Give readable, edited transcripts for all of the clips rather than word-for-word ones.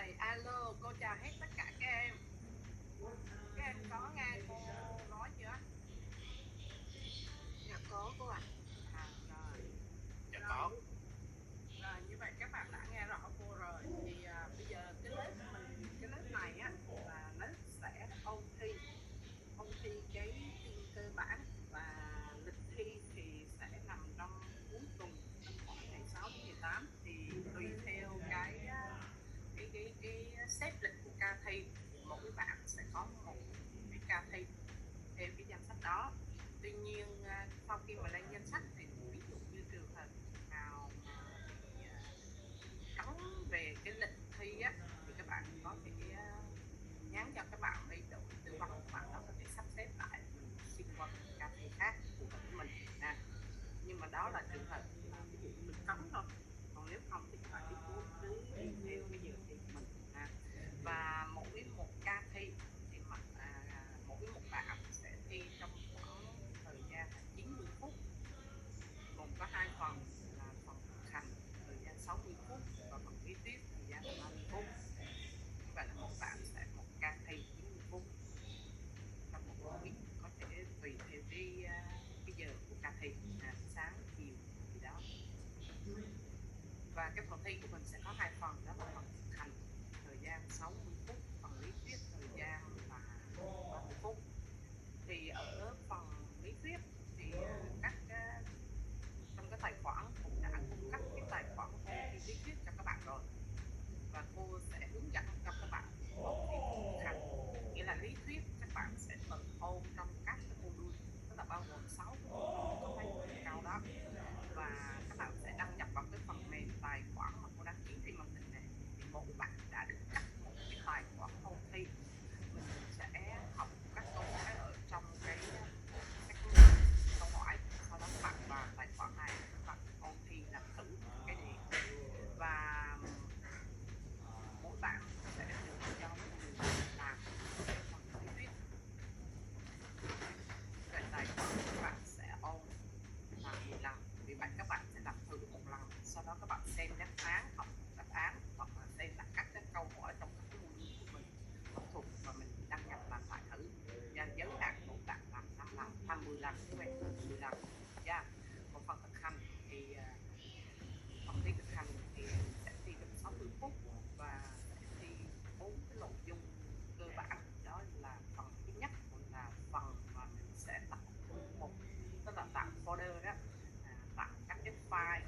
Rồi, alo, cô chào hết tất cả các em. Các em có nghe cô nói chưa? Dạ có cô ạ. Rồi, Dạ rồi, có. rồi như vậy các bạn đã nghe rõ cô rồi. Thì bây giờ cái lớp này á là lớp sẽ ôn thi cái tin cơ bản và lịch thi thì sẽ nằm trong cuối tuần, trong khoảng ngày 6 đến ngày 8 thì tùy theo cái xếp lịch của ca thi thì mỗi bạn sẽ có một cái ca thi theo cái danh sách đó. Tuy nhiên sau khi mà lên danh sách thì ví dụ như trường hợp nào mà bị trống về cái lịch thi á thì các bạn có thể nhắn cho các bạn bên đội tư vấn, các bạn đó có thể sắp xếp lại, mình xin qua một ca thi khác phù hợp với mình à. Nhưng mà đó là trường hợp là ví dụ như mình trống thôi, còn nếu không thì các bạn cứ đi theo cái giờ thi của mình à. Và mỗi một ca thi thì mỗi một bạn sẽ thi trong khoảng thời gian là 90 phút, gồm có hai phần là phần thực hành thời gian 60 phút và phần lý thuyết thời gian là 30 phút. Như vậy là một bạn sẽ một ca thi 90 phút trong một buổi, có thể tùy theo cái giờ của ca thi sáng chiều gì đó. Và cái phần thi của mình sẽ có hai phần, đó là phần thực hành thời gian 60 phút, phần lý thuyết thời gian là 30 phút. Thì ở phần lý thuyết thì trong cái tài khoản cũng đã cung cấp cái tài khoản ôn thi lý thuyết cho các bạn rồi, và cô sẽ hướng dẫn cho các bạn ôn thi phần thực hành, nghĩa là lý thuyết các bạn sẽ tự ôn trong các cái module, tức là bao gồm 6 cái module có mấy tuần cao đó, và các bạn sẽ đăng nhập vào cái phần mềm tài khoản mà cô đăng ký trên màn hình này. Thì mỗi bạn đã được cấp một cái tài khoản ôn thi, mình sẽ học các câu hỏi ở trong các câu hỏi, sau đó các bạn vào tài khoản này các bạn ôn thi làm thử cái đề, và mỗi bạn sẽ được cho một người làm cái phần lý thuyết. Vậy tài khoản các bạn sẽ ôn làm 10 lần, vì vậy các bạn sẽ làm thử một lần, sau đó các bạn xem đáp án, học đáp án, hoặc là xem lại các cái câu hỏi trong các cái module của mình học thuộc và mình đăng nhập làm lại thử. Và giới hạn mỗi bạn làm 5 lần, 10 lần chứ vậy, 10 lần. Yeah. Còn phần thực hành thì phần thi thực hành thì mình sẽ thi trong 60 phút và sẽ thi 4 cái nội dung cơ bản. Đó là phần thứ nhất là phần mà mình sẽ tạo một, tức là tạo folder đó, tạo các cái file,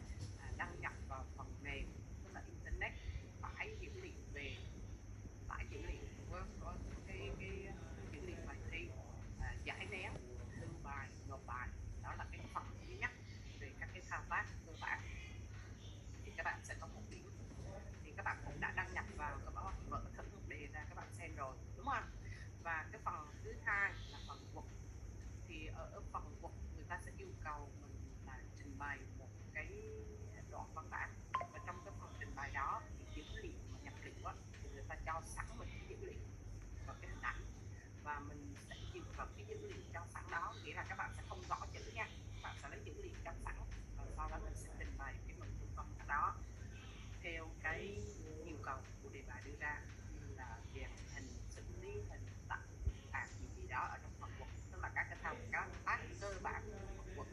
đăng nhập vào phần mềm, tức là internet, tải dữ liệu về, tải dữ liệu có cái dữ liệu bài thi, giải nén, lưu bài, nộp bài. Đó là cái phần thứ nhất về các cái thao tác cơ bản, thì các bạn sẽ có một điểm. Thì các bạn cũng đã đăng nhập vào, các bạn mở thử một đề ra các bạn xem rồi đúng không? Và cái phần thứ hai là phần quật. Thì ở phần quật người ta sẽ yêu cầu mình là trình bày một cái đoạn văn bản, và trong cái phần trình bày đó thì dữ liệu mà nhập liệu á, thì người ta cho sẵn mình cái dữ liệu và cái hình ảnh, và mình sẽ dựa vào cái dữ liệu cho sẵn đó, nghĩa là các bạn sẽ không gõ chữ nha, các bạn sẽ lấy dữ liệu cho sẵn, và sau đó mình sẽ trình bày cái nội dung văn bản đó theo cái yêu cầu của đề bài đưa ra, như là dàn hình, xử lý hình, tạo gì gì đó ở trong phần quật, tức là các cái thao tác cơ bản của phần quật.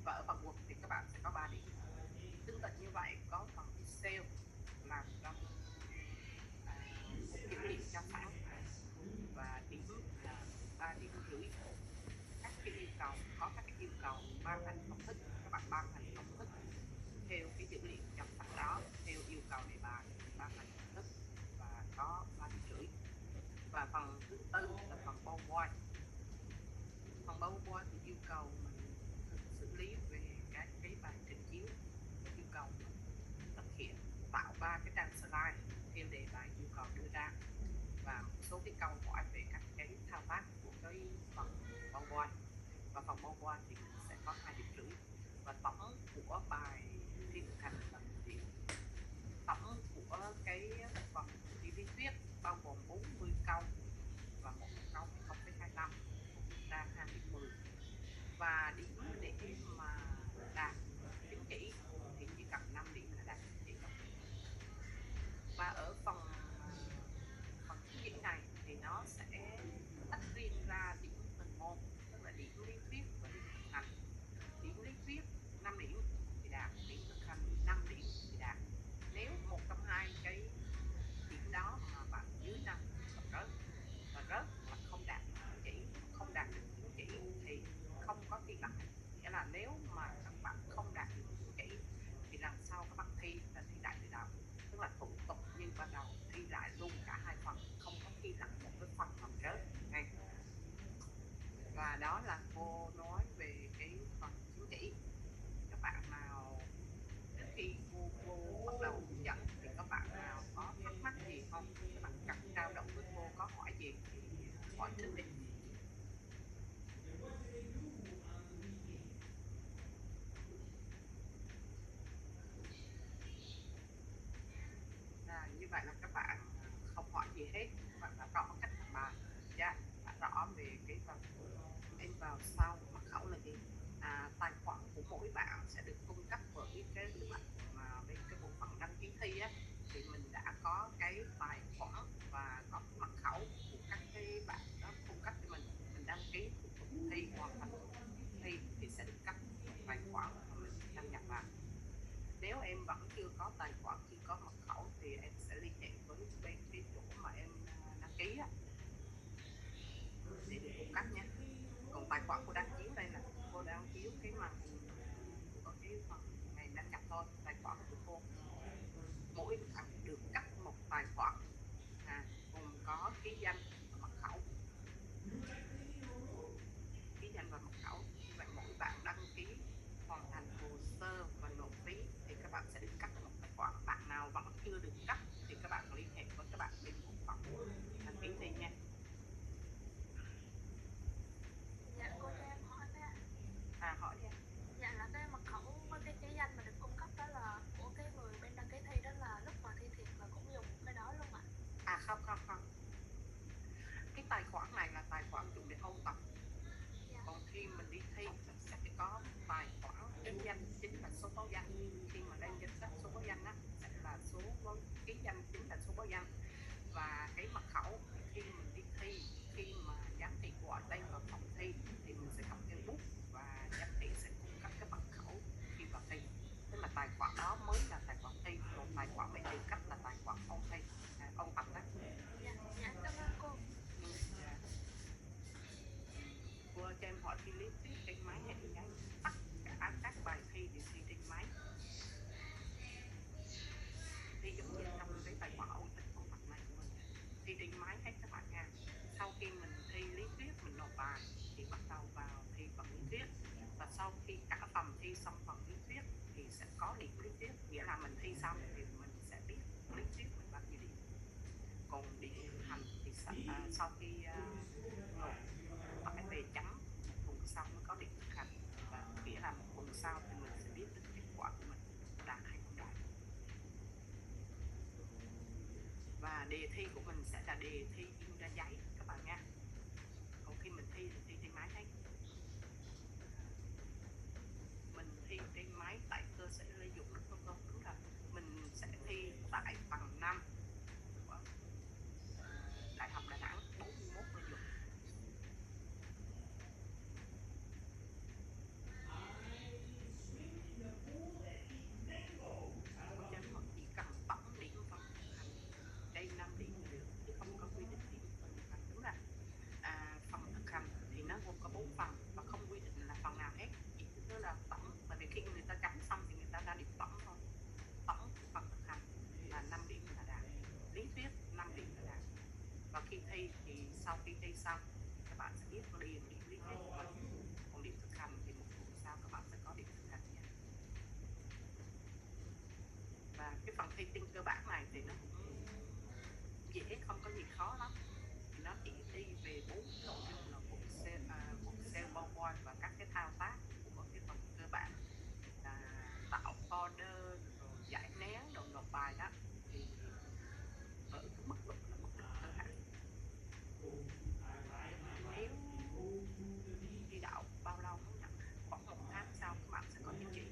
Và ở phần quật thì các bạn sẽ có 3 điểm. Tương tự như vậy có phần Excel làm trong cũng dữ liệu cho sẵn, và điểm là 3,5 điểm. Các cái yêu cầu, có các cái yêu cầu ban hành công thức, các bạn ban hành công thức theo cái dữ liệu trong sẵn đó, theo yêu cầu đề bài mình ban hành công thức và có 3,5 điểm. Và phần thứ tư là phần PowerPoint. Phần PowerPoint thì yêu cầu mình xử lý về các cái bài trình chiếu, yêu cầu mình thực hiện tạo 3 cái trang slide theo đề bài yêu cầu đưa ra, và một số cái câu hỏi về các cái thao tác của cái phần PowerPoint. Và phần PowerPoint thì mình sẽ có 2,5 điểm, và tổng của bài thi thực hành là 1 điểm. Tổng của cái phần thi lý thuyết bao gồm 40 câu và mỗi một câu thì 0,25, cũng ra 2,10. Và điểm để mà đạt chứng chỉ thì chỉ cần 5 điểm là đạt chứng chỉ rồi. Và ở phần vậy là các bạn không hỏi gì hết, các bạn đã rõ cách làm bài, dạ, đã rõ về cái phần em vào sau mật khẩu là gì. Tài khoản của mỗi bạn sẽ được cung cấp bởi cái bạn mà bên cái bộ phận đăng ký thi á, thì mình đã có cái tài khoản và có cái mật khẩu của các cái bạn đó cung cấp cho mình đăng ký thủ tục thi, hoàn thành thủ tục thi thì sẽ được cấp một tài khoản mà mình đăng nhập vào. Nếu em vẫn chưa có tài khoản, chưa có mật khẩu thì em sẽ liên hệ với bên cái chỗ mà em đăng ký á, để được cung cấp nha. Còn tài khoản của đăng chiếu đây là cô đang chiếu cái màn hình của cái phần ngày đăng nhập thôi. Tài khoản của cô, mỗi bạn được cấp một tài khoản, gồm có ký danh và mật khẩu. Ký danh và mật khẩu, như vậy mỗi bạn đăng ký hoàn thành hồ sơ và nộp phí thì các bạn sẽ được cấp một tài khoản. Bạn nào vẫn chưa được cấp thì các bạn liên hệ với các bạn bên bộ phận đăng ký thi nha. Dạ cô cho em hỏi với ạ. Hỏi đi. Dạ là cái mật khẩu với cái danh mà được cung cấp đó là của cái người bên đăng ký thi, đó là lúc mà thi thiệt là cũng dùng cái đó luôn ạ? Không không không, cái tài khoản này là tài khoản dùng để ôn tập. Dạ. Còn khi mình đi thi mình sẽ phải có tài khoản ký danh, chính là số báo danh. Khi mà lên danh sách số báo danh á, sẽ là số ký danh chính là số báo danh. Và cái mật khẩu thì khi mình đi thi, khi mà giám thị gọi tên vào phòng thi thì mình sẽ cầm theo bút và giám thị sẽ cung cấp cái mật khẩu khi vào thi. Tức là tài khoản đó mới là tài khoản thi, còn tài khoản mình được cấp là tài khoản ôn thi, ôn tập đó. Dạ, dạ cảm ơn cô. Dạ. Cô cho em hỏi thi lý thuyết trên máy hay trên giấy? Tất cả các bài thi đều thi trên máy, thi giống như trong cái tài khoản ôn tập này của mình, thi trên máy hết các bạn nha. Sau khi mình thi lý thuyết, mình nộp bài thì bắt đầu vào thi phần lý thuyết, và sau khi cả phần thi xong phần lý thuyết thì sẽ có điểm lý thuyết, nghĩa là mình thi xong thì mình sẽ biết lý thuyết mình bao nhiêu điểm. Còn điểm thực hành thì sau khi nộp phải về chấm một tuần sau mới có điểm thực hành, và nghĩa là một tuần sau thì mình sẽ biết được kết quả của mình đạt hay không đạt. Và đề thi của mình sẽ là đề thi in ra giấy các bạn nha. Còn khi mình thi thì thi trên máy hết. Mình thi trên máy tại cơ sở Lê Duẩn đúng không? Đúng rồi. Mình sẽ thi tại tầng 5 của Đại học Đà Nẵng 41 Lê Duẩn. Cô cho em hỏi chỉ cần tổng điểm phần thực hành trên 5 điểm là được, chứ không có quy định điểm phần thực hành. Đúng rồi. Phần thực hành thì nó gồm có 4 phần và không quy định là phần nào hết, chỉ là tổng, bởi vì khi người ta chấm xong thì người ta ra điểm tổng thôi. Tổng của phần thực hành là 5 điểm là đạt, lý thuyết 5 điểm là đạt. Và khi thi thì sau khi thi xong thì các bạn sẽ biết liền điểm lý thuyết của mình. Còn điểm thực hành thì một tuần sau các bạn sẽ có điểm thực hành nha. Và cái phần thi tinh cơ bản này thì nó cũng dễ, không có gì khó lắm. Thì nó chỉ đi về 4 nội dung là bộ cell PowerPoint và các cái thao tác của cái phần cơ bản là tạo folder rồi giải nén rồi nộp bài đó, thì ở cái mức độ là mức độ cơ bản. Nếu thi đậu bao lâu không nhận, khoảng 1 tháng sau các bạn sẽ có chứng chỉ,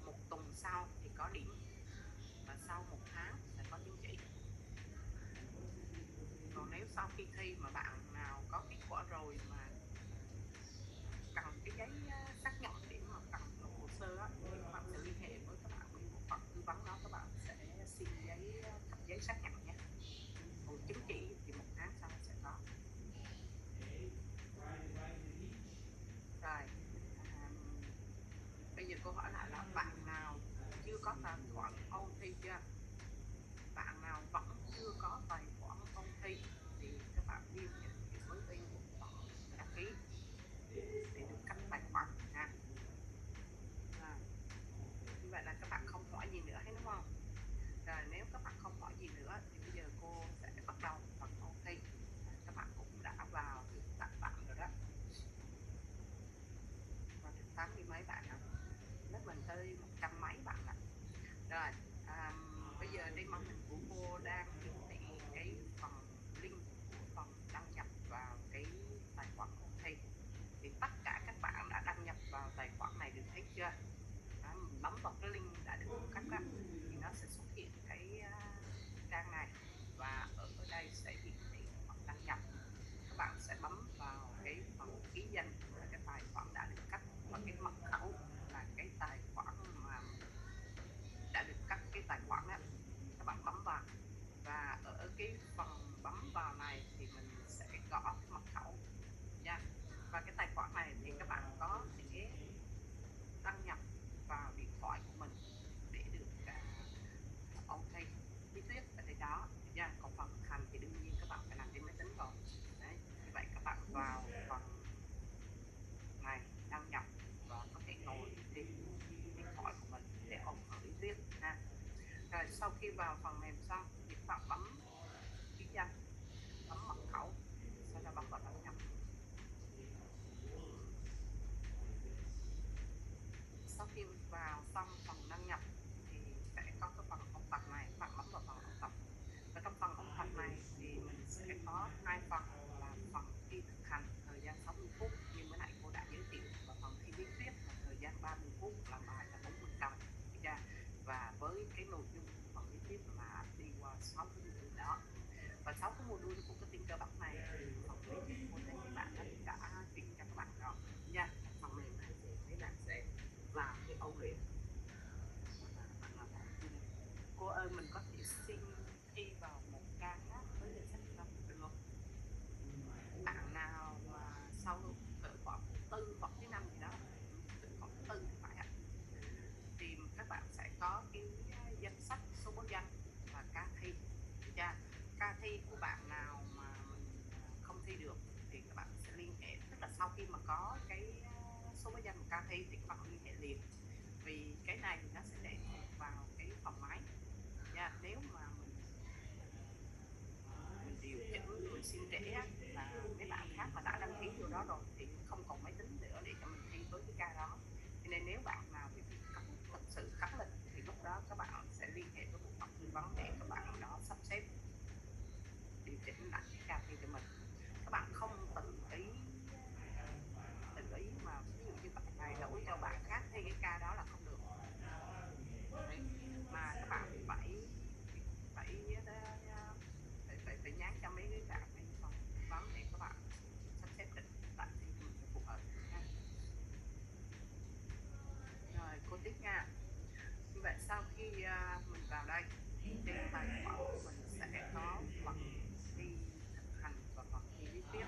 1 tuần sau thì có điểm, và sau 1 tháng sẽ có chứng chỉ. Còn nếu sau khi thi mà bạn nào có kết quả rồi mà cần cái giấy xác nhận để mà cần nộp hồ sơ á, thì các bạn sẽ liên hệ với các bạn bên bộ phận tư vấn đó, các bạn sẽ xin giấy xác nhận nha. Còn chứng chỉ thì 1 tháng sau sẽ có. Rồi, bây giờ cô hỏi lại là bạn nào chưa có tài khoản ôn thi chưa? Bạn nào vẫn chưa có tài khoản ôn thi thì các bạn liên hệ với bên bộ phận đăng ký để được cấp tài khoản nha. Như vậy là các bạn không hỏi gì nữa hết đúng không? Rồi, nếu các bạn không hỏi gì nữa thì bây giờ cô sẽ bắt đầu phần ôn thi. Các bạn cũng đã vào được 8 bạn rồi đó, và được 80 mấy bạn rồi, lớp mình tới 100 mấy bạn rồi. Rồi, bây giờ trên màn hình của cô đang bấm vào cái link đã được cung cấp á, thì nó sẽ xuất hiện cái trang này, và ở đây sẽ hiển thị phần đăng nhập. Các bạn sẽ bấm vào cái phần ký danh là cái tài khoản đã được cấp, và cái mật khẩu là cái tài khoản mà đã được cấp cái tài khoản đó, các bạn bấm vào. Và ở cái phần bấm vào này thì mình sẽ gõ cái mật khẩu nha. Và cái tài khoản này thì các bạn có thể đăng nhập vào điện thoại của mình để được ôn thi lý thuyết ở đây đó nha. Còn phần thực hành thì đương nhiên các bạn phải làm trên máy tính rồi. Đấy, như vậy các bạn vào phần này đăng nhập và có thể ngồi trên điện thoại của mình để ôn phần lý thuyết ha. Rồi sau khi vào phần mềm xong thì các bạn bấm ký danh, bấm mật khẩu, sau đó bấm vào đăng nhập. Sau khi vào xong phần đăng nhập thì sẽ có cái phần ôn tập này, các bạn bấm vào phần ôn tập. Và trong phần ôn tập này thì mình sẽ có hai phần, là phần thi thực hành thời gian 60 phút như mới nãy cô đã giới thiệu, và phần thi lý thuyết là thời gian 30 phút, làm bài là 40 câu. Và với cái nội dung của phần lý thuyết là đi qua 6 cái module đó. Và 6 cái module của cái tính cơ bản này thì phần lý thuyết cô thấy mấy bạn đã chuyển cho các bạn rồi nha. Phần mềm này thì mấy bạn sẽ làm cái ôn luyện. Cô ơi, mình có thể xin thi vào một ca khác với danh sách không? Được không? Bạn nào mà sau cỡ khoảng thứ tư hoặc thứ năm gì đó, cỡ khoảng thứ tư thì phải ạ, thì các bạn sẽ có cái danh sách số báo danh và ca thi. Được chưa? Ca thi của bạn nào mà mình không thi được thì các bạn sẽ liên hệ, tức là sau khi mà có cái số báo danh và ca thi thì các bạn liên hệ liền, vì cái này nó sẽ lệ thuộc vào cái phòng máy nha. Nếu mà mình điều chỉnh, mình xin trễ á, là mấy bạn khác mà đã đăng ký vô đó rồi thì không còn máy tính nữa để cho mình thi với cái ca đó. Cho nên nếu bạn nào bị thật sự cắn lịch thì lúc đó các bạn sẽ liên hệ với bộ phận tư vấn để các bạn đó sắp xếp điều chỉnh lại cái ca thi cho mình. Các bạn không tự ý mà ví dụ như bạn này đổi cho bạn khác thi cái ca đó là không được. Đấy. Mà các bạn phải phải phải nhắn cho mấy cái bạn bên phòng tư vấn để các bạn sắp xếp định lại thi cho mình cho phù hợp ha. Rồi cô tiếp nha. Như vậy sau khi mình vào đây thì trên tài khoản của mình sẽ có phần thi thực hành và phần thi lý thuyết.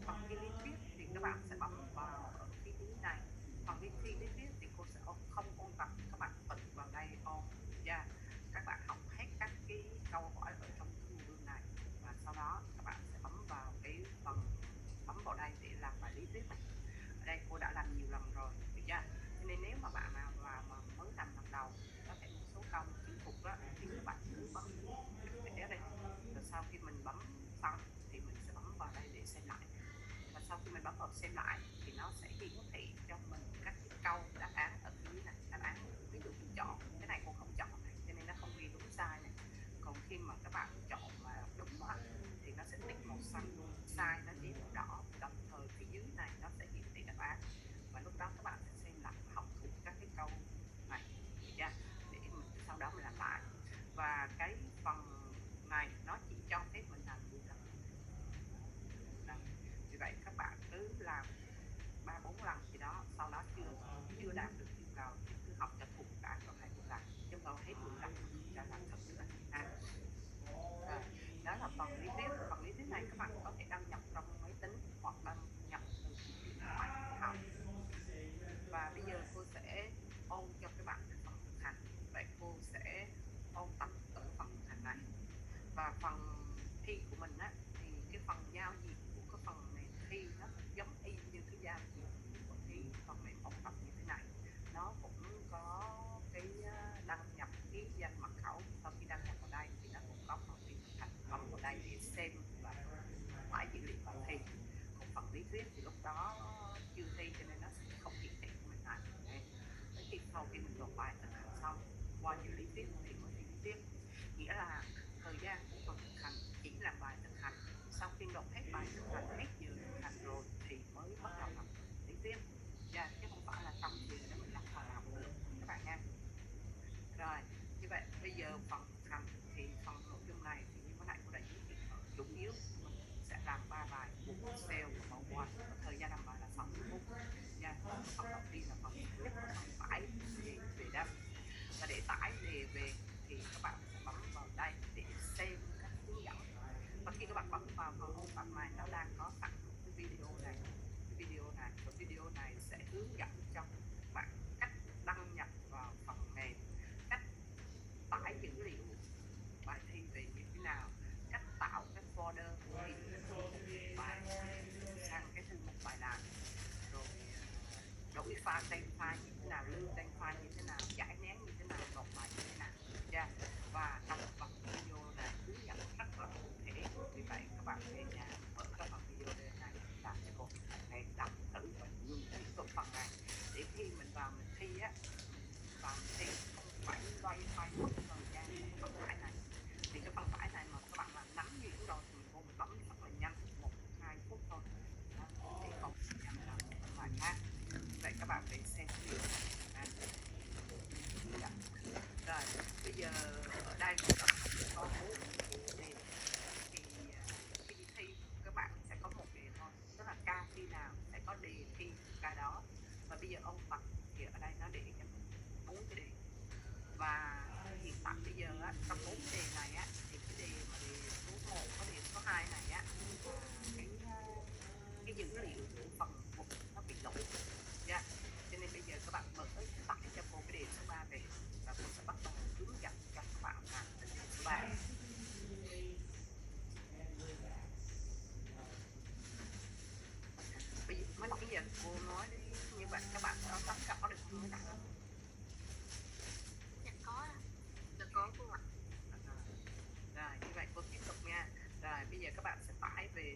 Phần thi lý thuyết thì các bạn sẽ bấm vào ở phía dưới này. Phần thi lý thuyết thì cô sẽ không ôn tập, các bạn tự vào đây ôn nha. Các bạn học hết các cái câu hỏi ở trong cái module này, và sau đó các bạn sẽ bấm vào cái phần bấm vào đây để làm bài lý thuyết này. Ở đây cô đã làm nhiều lần rồi, được chưa? Cho nên nếu mà bạn nào mà mới làm lần đầu, có thể một số câu chưa thuộc đó, thì các bạn cứ bấm vẽ đây, rồi sau khi mình bấm xong thì mình sẽ bấm vào đây để xem lại. Và sau khi mình bấm vào xem lại thì nó sẽ hiển thị cho mình các cái câu đáp án ở phía dưới này. Đáp án ví dụ mình chọn cái này, cô không chọn này cho nên nó không ghi đúng sai này. Còn khi mà các bạn chọn mà đúng á, thì nó sẽ tích màu xanh, sai nó chỉ màu đỏ, đồng thời phía dưới này nó sẽ hiển thị đáp án. Và lúc đó các bạn sẽ xem lại và học thuộc các cái câu này, được chưa? Để mình sau đó mình làm lại. Và cái phần này nó chỉ cho phép mình làm 10 lần. Vì vậy các bạn cứ làm 3-4 lần gì đó, sau đó chưa đạt được yêu cầu thì cứ học cho thuộc đã rồi hãy làm, chứ đâu hết 10 lần mà không cho làm thật nữa ha. Rồi, đó là phần lý thuyết. Phần lý thuyết này các bạn có thể đăng nhập trong máy tính hoặc đăng nhập từ điện thoại để học. Và bây giờ cô sẽ ôn cho các bạn cái phần thực hành. Vậy cô sẽ ôn tập ở phần thực hành này. Và phần thi của mình á, thì cái phần giao diện của cái phần mềm thi nó cũng giống y như cái giao diện của cái phần mềm ôn tập như thế này. Nó cũng có cái đăng nhập ký danh mật khẩu. Sau khi đăng nhập vào đây thì nó cũng có phần thi thực hành, bấm vào đây để xem và phải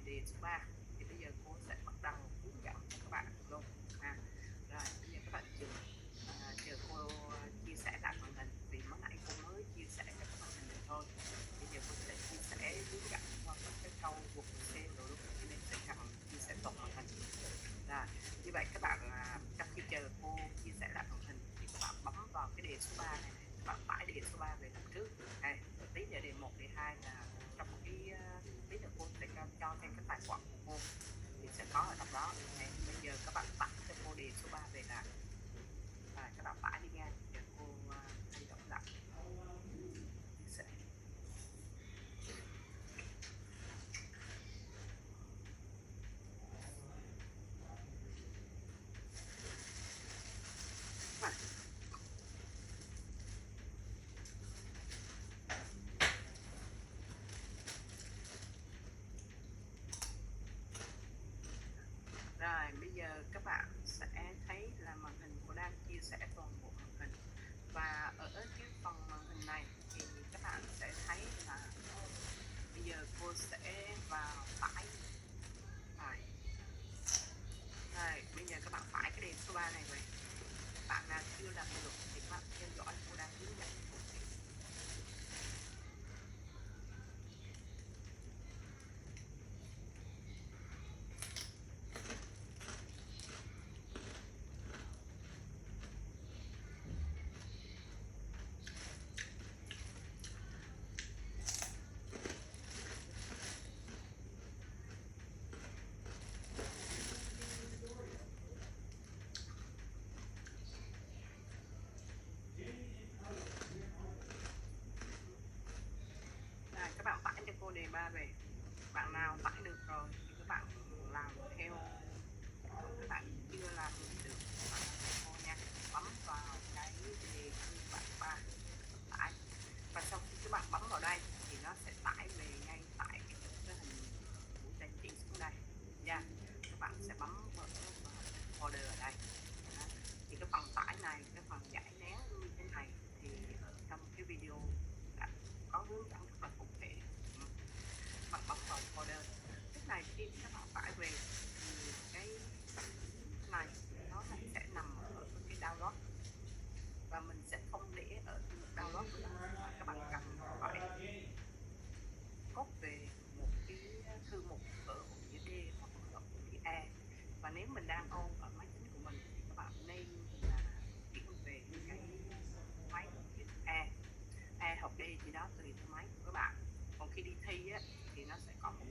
đề số 3 thì bây giờ cô sẽ bắt đầu hướng dẫn cho các bạn luôn. Rồi bây giờ các bạn chờ cô chia sẻ lại màn hình, vì mới nãy cô mới chia sẻ cho các màn hình này thôi. Bây giờ cô sẽ chia sẻ hướng dẫn qua các cái câu vượt xem rồi luôn, cho nên sẽ cần chia sẻ toàn màn hình. Rồi như vậy các bạn trong khi chờ cô chia sẻ lại màn hình thì các bạn bấm vào cái đề số 3 này, các bạn tải đề số 3 về làm trước. Tí nữa đề 1, đề 2 là trong cái tí nữa cô sẽ cho thêm cái tài khoản của cô thì sẽ có ở trong đó. Bây giờ các bạn tải cho cô đề số 3 về làm. Rồi các bạn tải đi nha, để cô thay đổi lại. Sẽ Rồi bây giờ các bạn sẽ thấy là màn hình cô đang chia sẻ toàn bộ màn hình, và ở cái phần màn hình này thì các bạn sẽ thấy là bây giờ cô sẽ vào tải. Rồi bây giờ các bạn tải cái đề số 3 này về. Bạn nào chưa làm được thì các bạn theo dõi cô đang hướng dẫn. Các bạn tải cho cô đề 3 về. Bạn nào tải được rồi thì các bạn làm theo, còn các bạn chưa làm được các bạn theo cô nha. Bấm vào cái đề bạn 3 tải, và sau khi các bạn bấm vào đây thì nó sẽ tải về ngay tại cái hình mũi tên chỉ xuống đây nha. Các bạn sẽ bấm vào folder ở đây. Thì cái phần tải này, cái phần giải nén như thế này thì ở trong cái video đã có hướng dẫn rất là cụ thể. Bạn bấm vào folder. Lúc này khi các bạn tải về thì cái này nó sẽ nằm ở cái download, và mình sẽ không để ở download nữa, mà các bạn cần phải cốt về một cái thư mục ở ổ đĩa D hoặc ở ổ đĩa E. Và nếu mình đang ôn ở máy tính của mình thì các bạn nên là chuyển về cái máy E hoặc D gì đó tùy theo máy của các bạn. Còn khi đi thi á, thì nó sẽ có một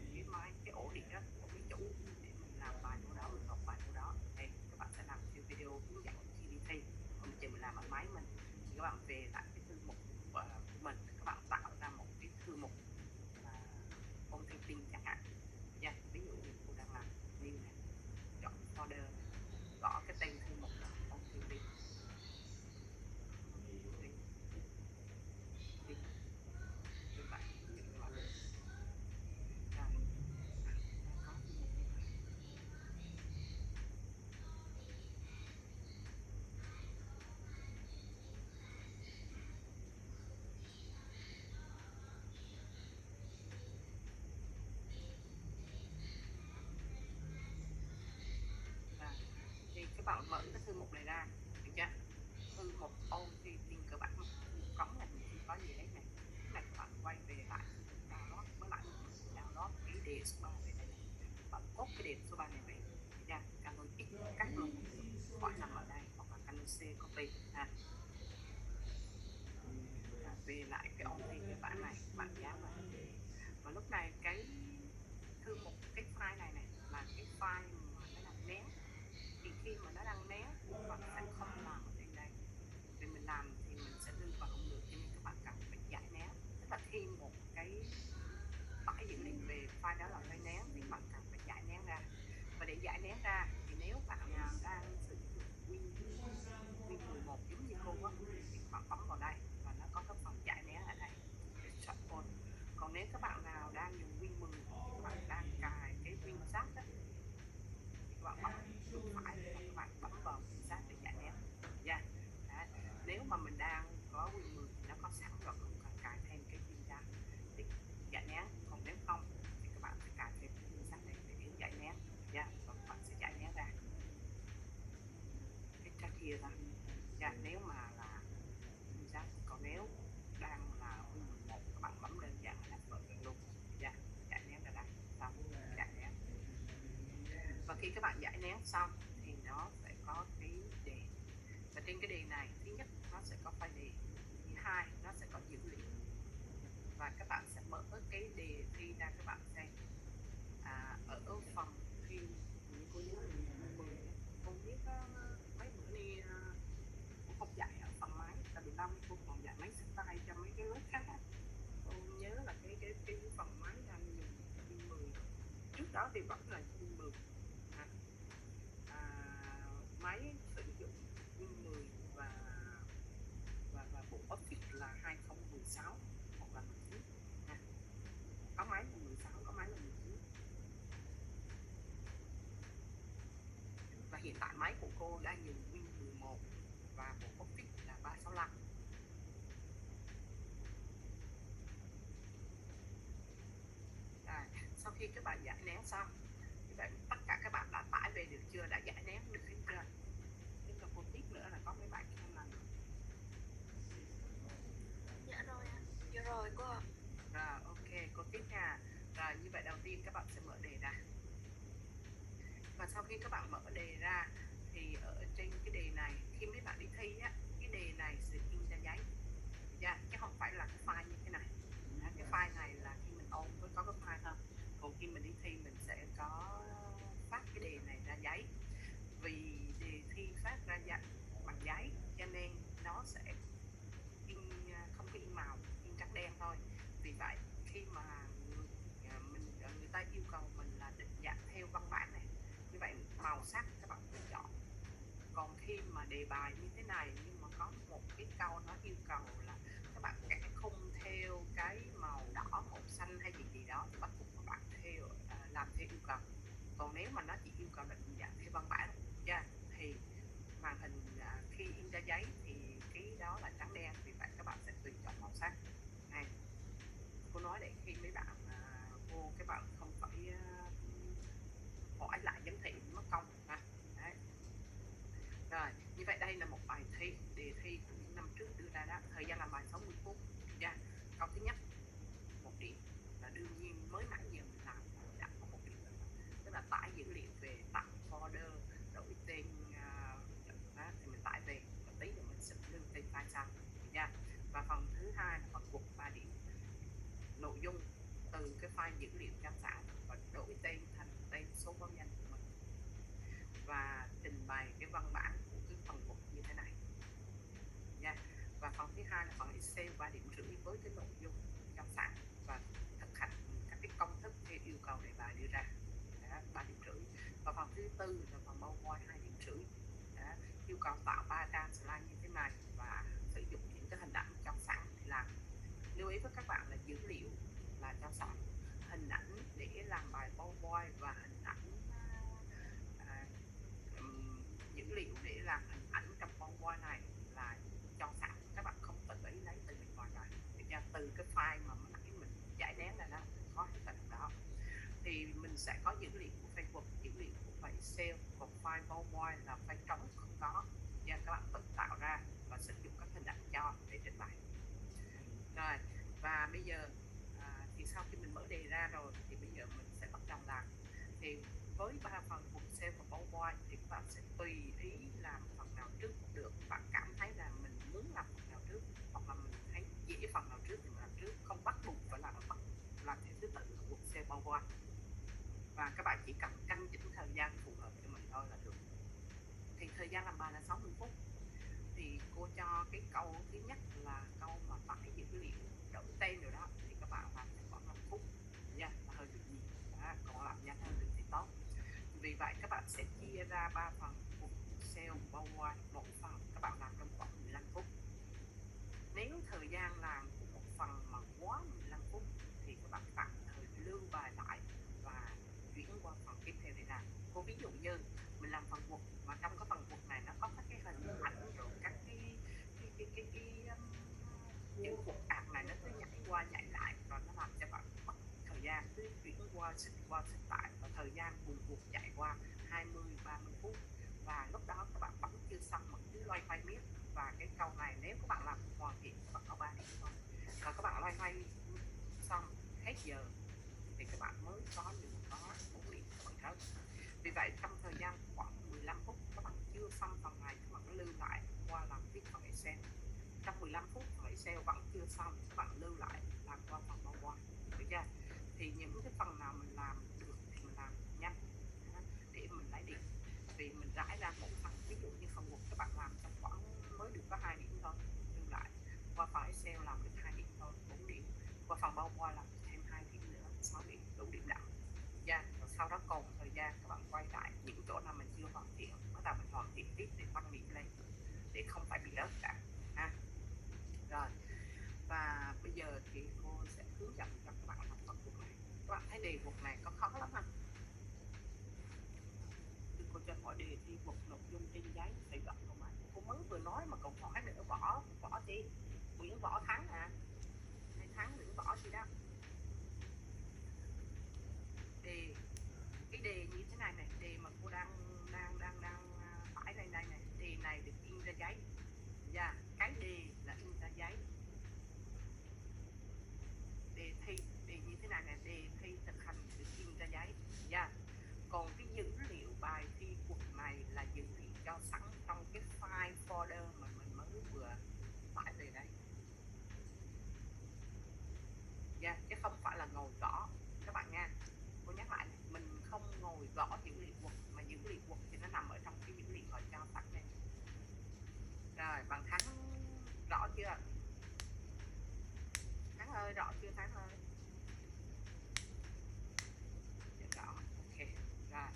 cái ổ đĩa của cái chủ để mình làm bài vô đó, mình học bài vô đó. Đây các bạn sẽ làm theo video hướng dẫn khi đi thi. Còn bây giờ mình làm ở máy mình thì các bạn về lại cái thư mục của mình, các bạn tạo ra một cái thư mục là ôn thi tin chẳng hạn nha. Ví dụ như cô đang làm new này, chọn folder, gõ cái tên thư mục là ôn thi tin. Thì các bạn mở cái thư mục này ra, được chưa? Thư mục ôn thi tin cơ bản cống này mình không có gì hết này. Này các bạn quay về lại download, với lại download cái đề số 3 về đây này. Bạn cốt cái đề số 3 này về nha. Canon X cắt luôn khỏi nằm ở đây, hoặc là Canon C copy về lại cái ôn thi cơ bản này, bạn dán vào. Và lúc này cái thư mục, cái file này là cái file mà nó đang nén. Thì khi mà nó đang nén các bạn sẽ không làm ở trên đây, vì mình làm thì mình sẽ đưa vào không được, cho nên các bạn cần phải giải nén. Tức là khi một cái tải dữ liệu về file đó là file nén thì bạn cần phải giải nén ra. Và để giải nén ra thì nếu bạn nào đang sử dụng Win 11 giống như cô á, thì các bạn bấm vào đây và nó có cái phần giải nén ở đây, còn nếu các bạn nào đang dùng Win 10 thì các bạn đang cài cái WinSat á, thì các bạn bấm chuột phải và các bạn bấm vào WinSat để giải nén nha. Nếu mà mình đang có Win 10 thì nó có sẵn rồi, không cần cài thêm cái WinSat để giải nén. Còn nếu không thì các bạn phải cài thêm cái WinSat bạn giải nén xong thì nó sẽ có cái đề, và trên cái đề này thứ nhất nó sẽ có file đề, thứ hai nó sẽ có dữ liệu, và các bạn sẽ mở cái đề thi ra các bạn xem. Ở phần thi như cô nhớ là 10, cô biết mấy bữa nay cô không dạy ở phần máy, tại vì năm cô còn dạy máy sách tay cho mấy cái lớp khác á. Cô nhớ là cái phần máy đang dùng Win 10, trước đó thì vẫn là Win 10. Máy sử dụng Win 10 và bộ Office là 2016 hoặc là 19 ha. Có máy là 16, có máy là 19. Và hiện tại máy của cô đang dùng Win 11 và bộ Office là 365. Sau khi các bạn giải nén xong thì tất cả các bạn đã tải về được chưa, đã giải nén được hết chưa? Nên là cô tiếp nữa là có mấy bạn không làm được. Dạ rồi ạ. Dạ rồi cô ạ. Rồi ok, cô tiếp nha. Rồi như vậy đầu tiên các bạn sẽ mở đề ra, và sau khi các bạn mở đề ra thì ở trên cái đề này khi mấy bạn đi thi á, cái đề này sẽ in ra giấy chứ không phải là cái file như thế này. Cái file này là khi mình ôn mới có cái file thôi, còn khi mình đi thi mình sẽ có phát cái đề này ra giấy. Vì đề thi phát ra bằng giấy cho nên nó sẽ in, không có in màu, in trắng đen thôi. Vì vậy khi mà người ta yêu cầu mình là định dạng theo văn bản này, như vậy màu sắc các bạn tự chọn. Còn khi mà đề bài như thế này nhưng mà có một cái câu nó yêu cầu là các bạn vẽ khung theo cái màu đỏ, màu xanh hay gì đó thì bắt buộc các bạn làm theo yêu cầu. Còn nếu mà nó chỉ yêu cầu là định dạng theo văn bản thì màn hình khi in ra giấy thì cái đó là trắng đen, vì vậy các bạn sẽ tùy chọn màu sắc này. Cô nói để khi mấy bạn vô các bạn không phải hỏi lại giám thị mất công ha. Đấy. Rồi như vậy đây là một bài thi, đề thi của những năm trước đưa ra đó, thời gian làm bài 60 phút. Câu thứ nhất 1 điểm, là đương nhiên mới nãy giờ mình làm đã có 1 điểm rồi, tức là tải dữ liệu về, tạo folder, đổi tên thì mình tải về và tí rồi mình sẽ lưu tên file sau. Và phần thứ hai là phần cuộc 3 điểm, nội dung từ cái file dữ liệu trong sẵn và đổi tên thành tên số báo danh của mình, và trình bày cái văn bản của cái phần cuộc như thế này Và phần thứ hai là phần Excel 3 điểm rưỡi với cái nội dung trong sẵn và thực hành các cái công thức theo yêu cầu đề bài đưa ra, 3 điểm rưỡi. Và phần thứ tư là phần PowerPoint 2 điểm rưỡi, yêu cầu tạo 3 trang slide như thế này và sử dụng những cái hình ảnh trong sẵn để làm. Lưu ý với các bạn là dữ liệu là trong sẵn, hình ảnh để làm bài PowerPoint và hình ảnh dữ liệu để làm hình ảnh trong PowerPoint này là cho sẵn, các bạn không tự ý lấy từ bên ngoài ra, từ cái file mà nãy mình giải nén ra đó, có hết phần đó. Thì mình sẽ có dữ liệu của Facebook, dữ liệu của Excel, còn file PowerPoint là file trống không có, các bạn tự tạo ra và sử dụng các hình ảnh cho để trình bày. Rồi, và bây giờ thì sau khi mình mở đề ra rồi thì bây giờ mình sẽ bắt đầu làm. Thì với 3 phần của Excel và PowerPoint thì các bạn sẽ tùy ý làm phần nào trước cũng được. Bạn cảm thấy là mình muốn làm phần nào trước, hoặc là mình thấy dễ phần nào trước thì mình làm trước, không bắt buộc phải làm theo thứ tự của Excel PowerPoint. Và các bạn chỉ cần căn chỉnh thời gian phù hợp cho mình thôi là được. Thì thời gian làm bài là 60 phút. Thì cô cho cái câu thứ nhất là câu mà tải dữ liệu đổi tên rồi đó, thì các bạn làm khoảng 5 phút là hơi bị nhiều, còn làm nhanh hơn được thì tốt. Vì vậy các bạn sẽ chia ra 3 phần của Excel PowerPoint, mỗi phần các bạn làm trong khoảng 15 phút. Nếu thời gian làm của một phần mà quá 15 phút thì các bạn tạm thời lưu bài lại và chuyển qua phần tiếp theo để làm. Cô ví dụ như mình làm phần quật, mà trong cái phần quật này nó có các cái hình ảnh rồi các cái chữ quật ạt này nó cứ nhảy qua nhảy lại và nó làm cho bạn mất thời gian, cứ chuyển qua xịt lại, và thời gian cùng cuộc chạy qua 20-30 phút, và lúc đó các bạn vẫn chưa xong mà cứ loay hoay miết. Và cái câu này nếu các bạn làm hoàn thiện các bạn có 3 điểm thôi, và các bạn loay hoay xong hết giờ thì các bạn mới có được có 4 điểm các bạn rớt. Vì vậy trong thời gian khoảng 15 phút các bạn chưa xong phần này, các bạn cứ lưu lại qua làm tiếp phần Excel. Trong 15 phút phần Excel vẫn chưa xong, các bạn lưu lại làm qua phần PowerPoint, được chưa? Thì những cái phần nào mình làm được thì mình làm nhanh để mình lấy điểm. Vì mình rải ra mỗi phần, ví dụ như phần 1 các bạn làm trong khoảng mới được có 2 điểm thôi, lưu lại. Qua phần Excel làm được 2 điểm thôi, 4 điểm. Qua phần PowerPoint làm thêm 2 điểm nữa, 6 điểm, đủ điểm đậm. Và sau đó còn thời gian các bạn quay lại những chỗ nào mình chưa hoàn thiện, bắt đầu mình hoàn thiện tiếp để tăng điểm lên, để không phải bị rớt cả ha. Rồi, và bây giờ thì cô sẽ hướng dẫn cho các bạn làm phần cuộc này. Các bạn thấy đề cuộc này có khó lắm không? Thì cô cho hỏi đề thi cuộc nội dung trên giấy phải gọn không ạ? Cô mới vừa nói mà cậu hỏi nữa, võ gì? Nguyễn Võ Thắng à? Hay Thắng Nguyễn Võ gì đó? Đề cái đề như thế này này, đề mà cô đang tải lên đây này, đề này được in ra giấy. Và cái đề là in ra giấy. Đề thi đề như thế này này, đề thi thực hành được in ra giấy. Và còn cái dữ liệu bài thi cuộc này là dữ liệu cho sẵn trong cái file folder mà mình mới vừa tải về đây. Chứ không phải là ngồi gõ các bạn nha. Cô nhắc lại này, mình không ngồi gõ dữ liệu quật, mà dữ liệu quật thì nó nằm ở trong cái dữ liệu họ cho sẵn đây. Rồi, bạn Thắng rõ chưa? Thắng ơi, rõ chưa Thắng ơi? Rõ, ok. Rồi,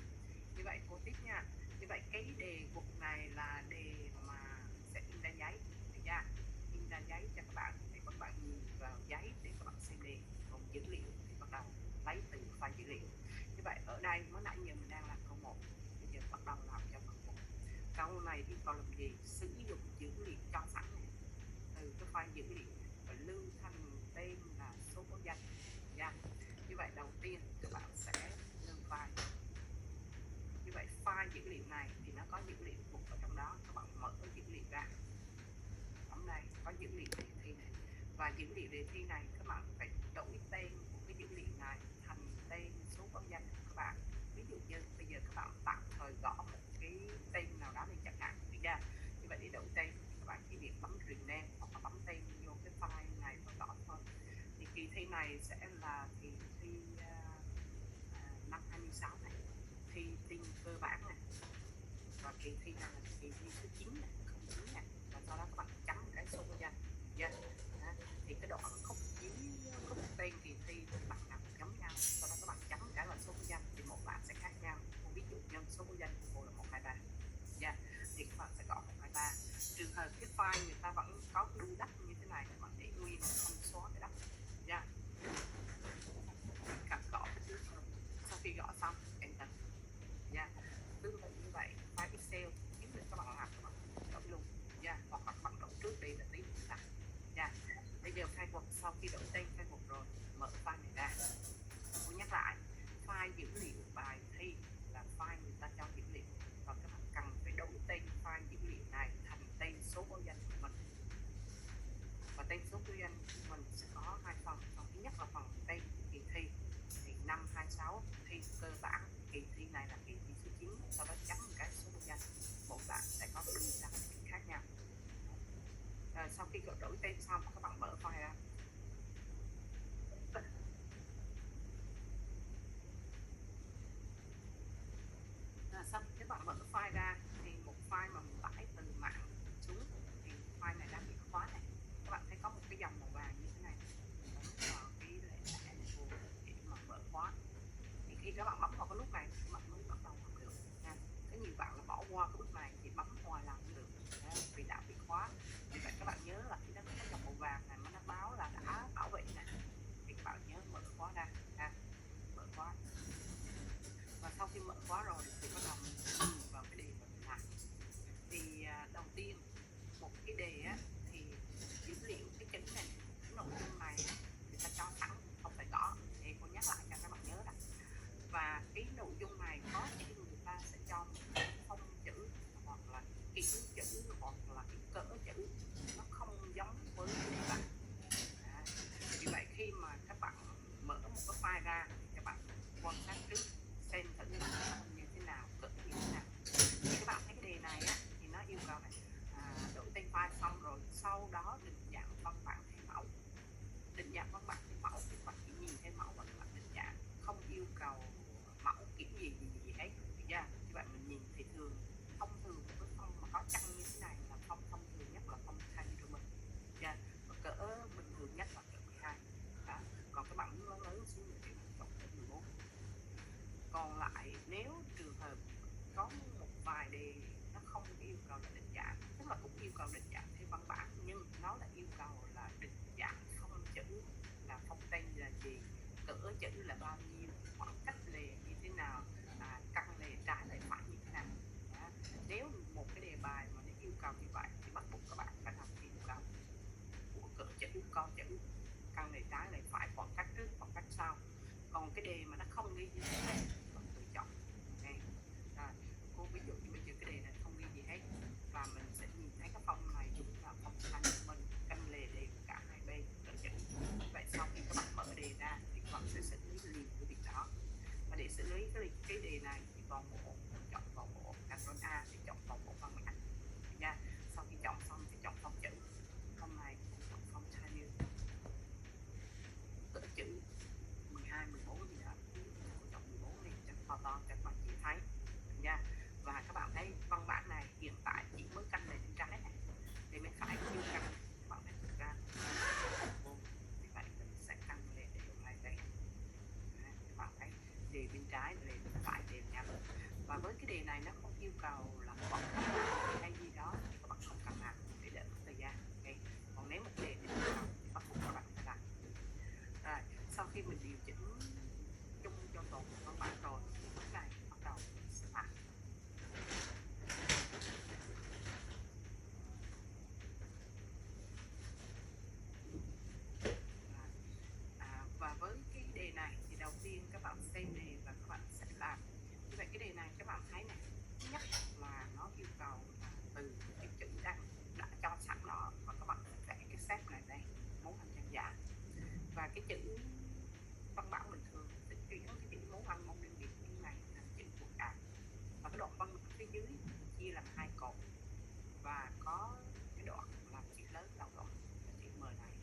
như vậy cô tiếp nha. Như vậy cái đề quật này là đề mà sẽ in ra giấy, được chưa? In ra giấy cho các bạn để các bạn nhìn vào giấy để các bạn xem đề. Còn dữ liệu thì bắt đầu lấy từ file dữ liệu. Như vậy ở đây mới nãy giờ mình đang làm câu 1, bây giờ bắt đầu làm cho phần 1. Câu này thì còn làm gì? Sử dụng dữ liệu cho sẵn này, từ cái file dữ liệu và lưu thành tên là số báo danh. Như vậy đầu tiên các bạn sẽ lưu file. Như vậy file dữ liệu này thì nó có dữ liệu thuộc ở trong đó, các bạn mở dữ liệu ra. Ở đây có dữ liệu đề thi này, và dữ liệu đề thi này các bạn phải đổi tên của cái dữ liệu này thành tên số báo danh của các bạn. Ví dụ như bây giờ các bạn tạm thời gõ một cái tên nào đó lên chẳng hạn, được chưa? Như vậy để đổi tên các bạn chỉ việc bấm rename hoặc là bấm tên vô cái file này và gõ thôi. Thì kỳ thi này sẽ là kỳ thi năm 26 này, thi tin cơ bản này, và kỳ thi này là kỳ thi số 9 này, 09 này, và sau đó các bạn chấm cái số báo danh. Thì cái đoạn khúc dưới khúc tên kỳ thi thì bạn nào cũng giống nhau, sau đó các bạn chấm cái là số báo danh thì một bạn sẽ khác nhau. Ví dụ như số báo danh của cô là 123, thì các bạn sẽ gõ 123. Trường hợp cái file người ta vẫn có đu đất như thế này, các bạn để nguyên không xóa cái đất cần gõ cái trước thôi. Sau khi gõ xong enter. Tương tự như vậy file Excel nếu như các bạn làm các bạn đổi luôn hoặc là các bạn đổi trước đi là tí chúng ta. Bây giờ file Word sau khi đổi tên file Word rồi, mở file này ra. Tôi nhắc lại, file dữ liệu bài thi là file người ta cho dữ liệu, và các bạn cần phải đổi tên file dữ liệu này thành tên số báo danh của mình. Và tên số báo danh của mình sẽ có hai phần. Phần thứ nhất là phần tên kỳ thi, thì năm 26 thi cơ bản, kỳ thi này là kỳ thi số 9, sau đó chấm một cái số báo danh. Mỗi bạn sẽ có đưa ra khác nhau. Rồi sau khi đổi tên xong các bạn mở file ra. Xong các bạn mở file ra thì một file mà mình tải từ mạng xuống thì file này đang bị khóa này. Các bạn thấy có một cái dòng màu vàng như thế này, bấm vào cái lệ thẻ để mà mở khóa. Thì khi các bạn bấm vào cái nút này các bạn mới bắt đầu làm được nha. Có nhiều bạn là bỏ qua cái nút này thì bấm hoài làm không được vì đã bị khóa. Vì vậy các bạn nhớ là khi nó có dòng màu vàng này mà nó báo là đã bảo vệ này thì các bạn nhớ mở khóa ra mở khóa. Và sau khi mở khóa rồi thì bắt đầu mình sẽ nhìn vào cái đề mà mình làm. Thì đầu tiên một cái đề thì dữ liệu cái chữ này, cái nội dung này người ta cho sẵn, không phải gõ. Thì cô nhắc lại cho các bạn nhớ là, và cái nội dung này có thể người ta sẽ cho một cái phông chữ hoặc là kiểu chữ hoặc là cái cỡ chữ nó không giống với đề bài. Vì vậy khi mà các bạn mở một cái file ra thì các bạn quan sát trước xem thử như thế nào Còn lại nếu trường hợp có một vài đề nó không yêu cầu là định dạng, tức là cũng yêu cầu định dạng theo văn bản nhưng nó là yêu cầu là định dạng phong chữ, là phong tên là gì, cỡ chữ là bao nhiêu, khoảng cách lề như thế nào, căn lề trái lề phải như thế nào. Đó. Nếu một cái đề bài mà nó yêu cầu như vậy thì bắt buộc các bạn phải làm yêu cầu của cỡ chữ, con chữ, căn lề trái lề phải, khoảng cách trước khoảng cách sau. Còn cái đề mà nó không ghi như thế này bạn tự chọn. Okay. Rồi, cô ví dụ như bây giờ cái đề này không ghi gì hết và mình sẽ nhìn thấy cái phong này đúng là phong thanh của mình, căn lề đều cả hai bên cỡ chữ. Vậy sau khi các bạn mở đề ra thì các bạn sẽ xử lý liền cái việc đó. Và để xử lý cái đề này thì toàn bộ chọn toàn bộ Ctrl A thì chọn toàn bộ văn bản nha. Sau khi chọn xong thì chọn phong chữ, phong này chọn phong Chinese, cỡ chữ 12, 14 gì đó, chọn 14 đi cho to to cho các bạn chỉ thấy nha. Và các bạn thấy văn bản này hiện tại chỉ mới căn này bên trái này, thì bên phải chưa căn, các bạn thấy thực ra vì vậy mình sẽ căn lên đều hai bên. Các bạn thấy đề bên trái đề bên phải đều nhau. Và với cái đề này nó không yêu cầu là khoảng hay gì đó thì các bạn không cần làm để đỡ thời gian. Okay. Còn nếu một đề thì bắt buộc các bạn phải làm. Rồi, sau khi mình điều chỉnh chung cho toàn bộ văn bản rồi thì lúc này bắt đầu mình sẽ làm. Và với cái đề này thì đầu tiên các bạn xem đề và các bạn sẽ làm. Như vậy cái đề này các bạn thấy này, thứ nhất là nó yêu cầu là từ cái chữ đã cho sẵn đó và các bạn sẽ vẽ cái set này đây, món ăn dân dã. Và cái chữ văn bản bình thường sẽ chuyển cái chữ món ăn món điên biệt như này thành chữ của cả. Và cái đoạn văn bản phía dưới chia làm hai cột và có cái đoạn làm chữ lớn đầu đoạn là chữ M này.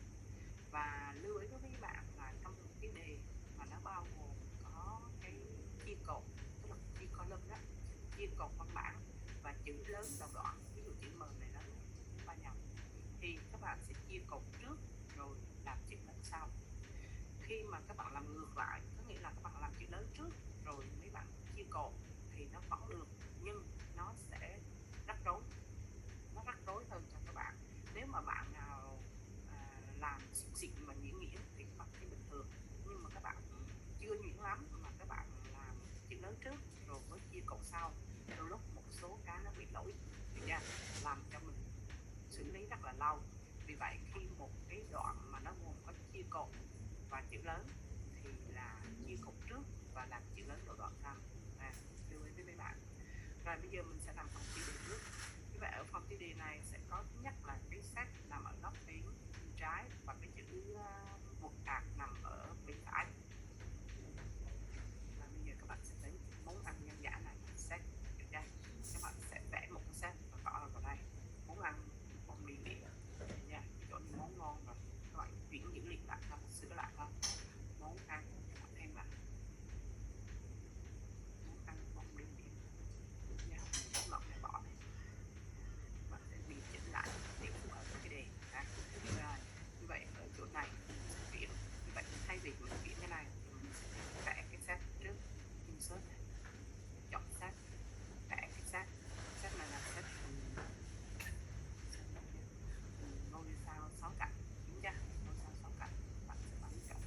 Và lưu ý với các bạn là trong một cái đề mà nó bao gồm có cái chia cột, tức là chia column đó, chia cột văn bản và chữ lớn đầu đoạn, ví dụ chữ M này lớn ba nhầm, thì các bạn sẽ chia cột trước rồi làm chữ lớn sau. Khi mà các bạn làm ngược lại, có nghĩa là các bạn làm chữ lớn trước rồi mấy bạn chia cột thì nó vẫn được, nhưng nó sẽ rắc rối, nó rắc rối hơn cho các bạn. Nếu mà bạn nào làm xịn mà nhuyễn nhuyễn thì các bạn thấy bình thường, nhưng mà các bạn chưa nhuyễn lắm mà các bạn làm chữ lớn trước rồi mới chia cột sau, đôi lúc một số cái nó bị lỗi thì ra làm cho mình xử lý rất là lâu. Vì vậy khi một cái đoạn mà nó gồm có chia cột và chữ lớn thì là chia cột trước và làm chữ lớn đầu đoạn sau. Lưu ý với mấy bạn. Rồi bây giờ mình sẽ làm phần tiêu đề trước. Như vậy ở phần tiêu đề này sẽ có thứ nhất là cái set nằm ở góc bên trái và cái chữ một ạc nằm ở bên phải. Và bây giờ các bạn sẽ thấy món ăn dân dã này set được đây. Các bạn sẽ vẽ một cái set và gõ vào đây. Món ăn món mì địa nha, chỗ những món ngon rồi các bạn chuyển dữ liệu lại thôi, sửa lại thôi. Món ăn thêm là món ăn món mì địa nha, các bạn này bỏ này, bạn sẽ điều chỉnh lại để phù hợp với cái đề. Rồi như vậy ở chỗ này mình sẽ chuyển, như vậy thay vì mình chuyển cái này thì mình sẽ vẽ cái set trước, insert này, chọn set, vẽ cái set này là set ngôi sao 6 cạnh, đúng chưa? Ngôi sao 6 cạnh bạn sẽ bấm chọn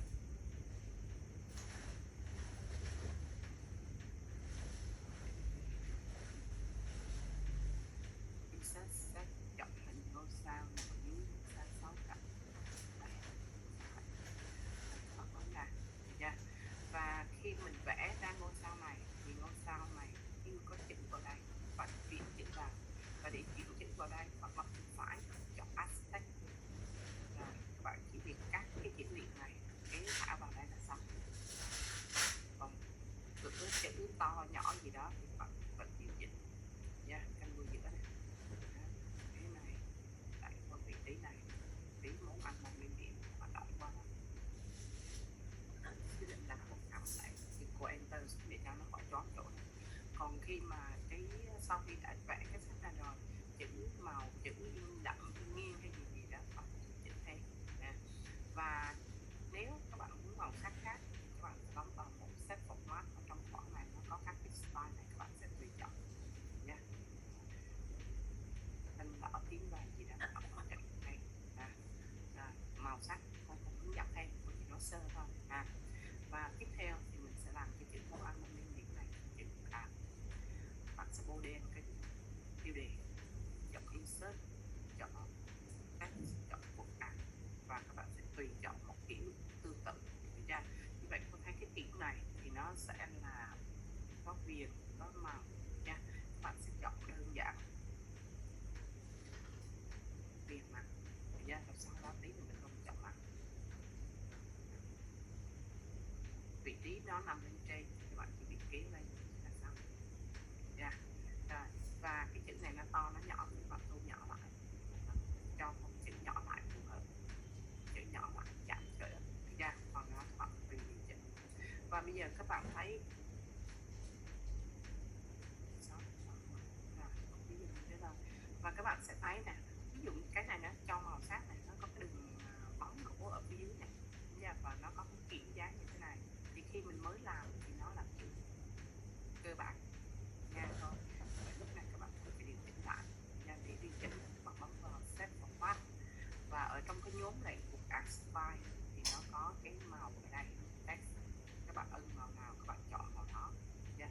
insert set, chọn hình ngôi sao nằm ở dưới ngôi sao 6 cạnh đây, các bạn bấm ra nha. Và khi mình vẽ ra ngôi sao này thì ngôi sao này chưa có chữ vào đây, bạn chuyển chữ vào, và để chuyển chữ vào đây bạn bấm chuột phải chọn Aspect. Rồi các bạn chỉ việc cắt cái chữ liệu này kéo thả vào đây là xong. Còn cỡ chữ to nhỏ gì đó thì các bạn vẫn điều chỉnh nha, căn ngôi giữa này. Cái này tại vào vị trí này, tí món ăn món miếng điểm các bạn đợi qua đó, quyết định là một cắm lại thì cô enter để cho nó khỏi choáng chỗ này. Còn khi mà cái sau khi đã vẽ cái sách này rồi, chữ màu chữ in đậm nghiêng hay gì đó bạn chỉnh thêm. Và nếu các bạn muốn màu sắc khác thì các bạn bấm vào một set format ở trong khoảng này nó ký nó nằm bên trên thì các bạn chỉ việc ký lên là xong. Yeah. Rồi. Và cái chữ này nó to nó nhỏ thì các bạn thu nhỏ lại, cho một chữ nhỏ lại phù hợp, chữ nhỏ lại chạm cỡ. Yeah. Còn nó các bạn tùy điều chỉnh. Và bây giờ các bạn thấy và các bạn sẽ thấy nè, ví dụ cái này nó cho màu sắc này, nó có cái đường bóng đổ ở phía dưới này và nó có cái kiểu dáng như thế này, thì khi mình mới làm thì nó là kiểu cơ bản nha thôi. Vậy lúc này các bạn phải điều chỉnh lại nha. Để điều chỉnh các bạn bấm vào set format, và ở trong cái nhóm này của Artspy thì nó có cái màu ở đây text, các bạn ưng màu nào các bạn chọn màu đó nha.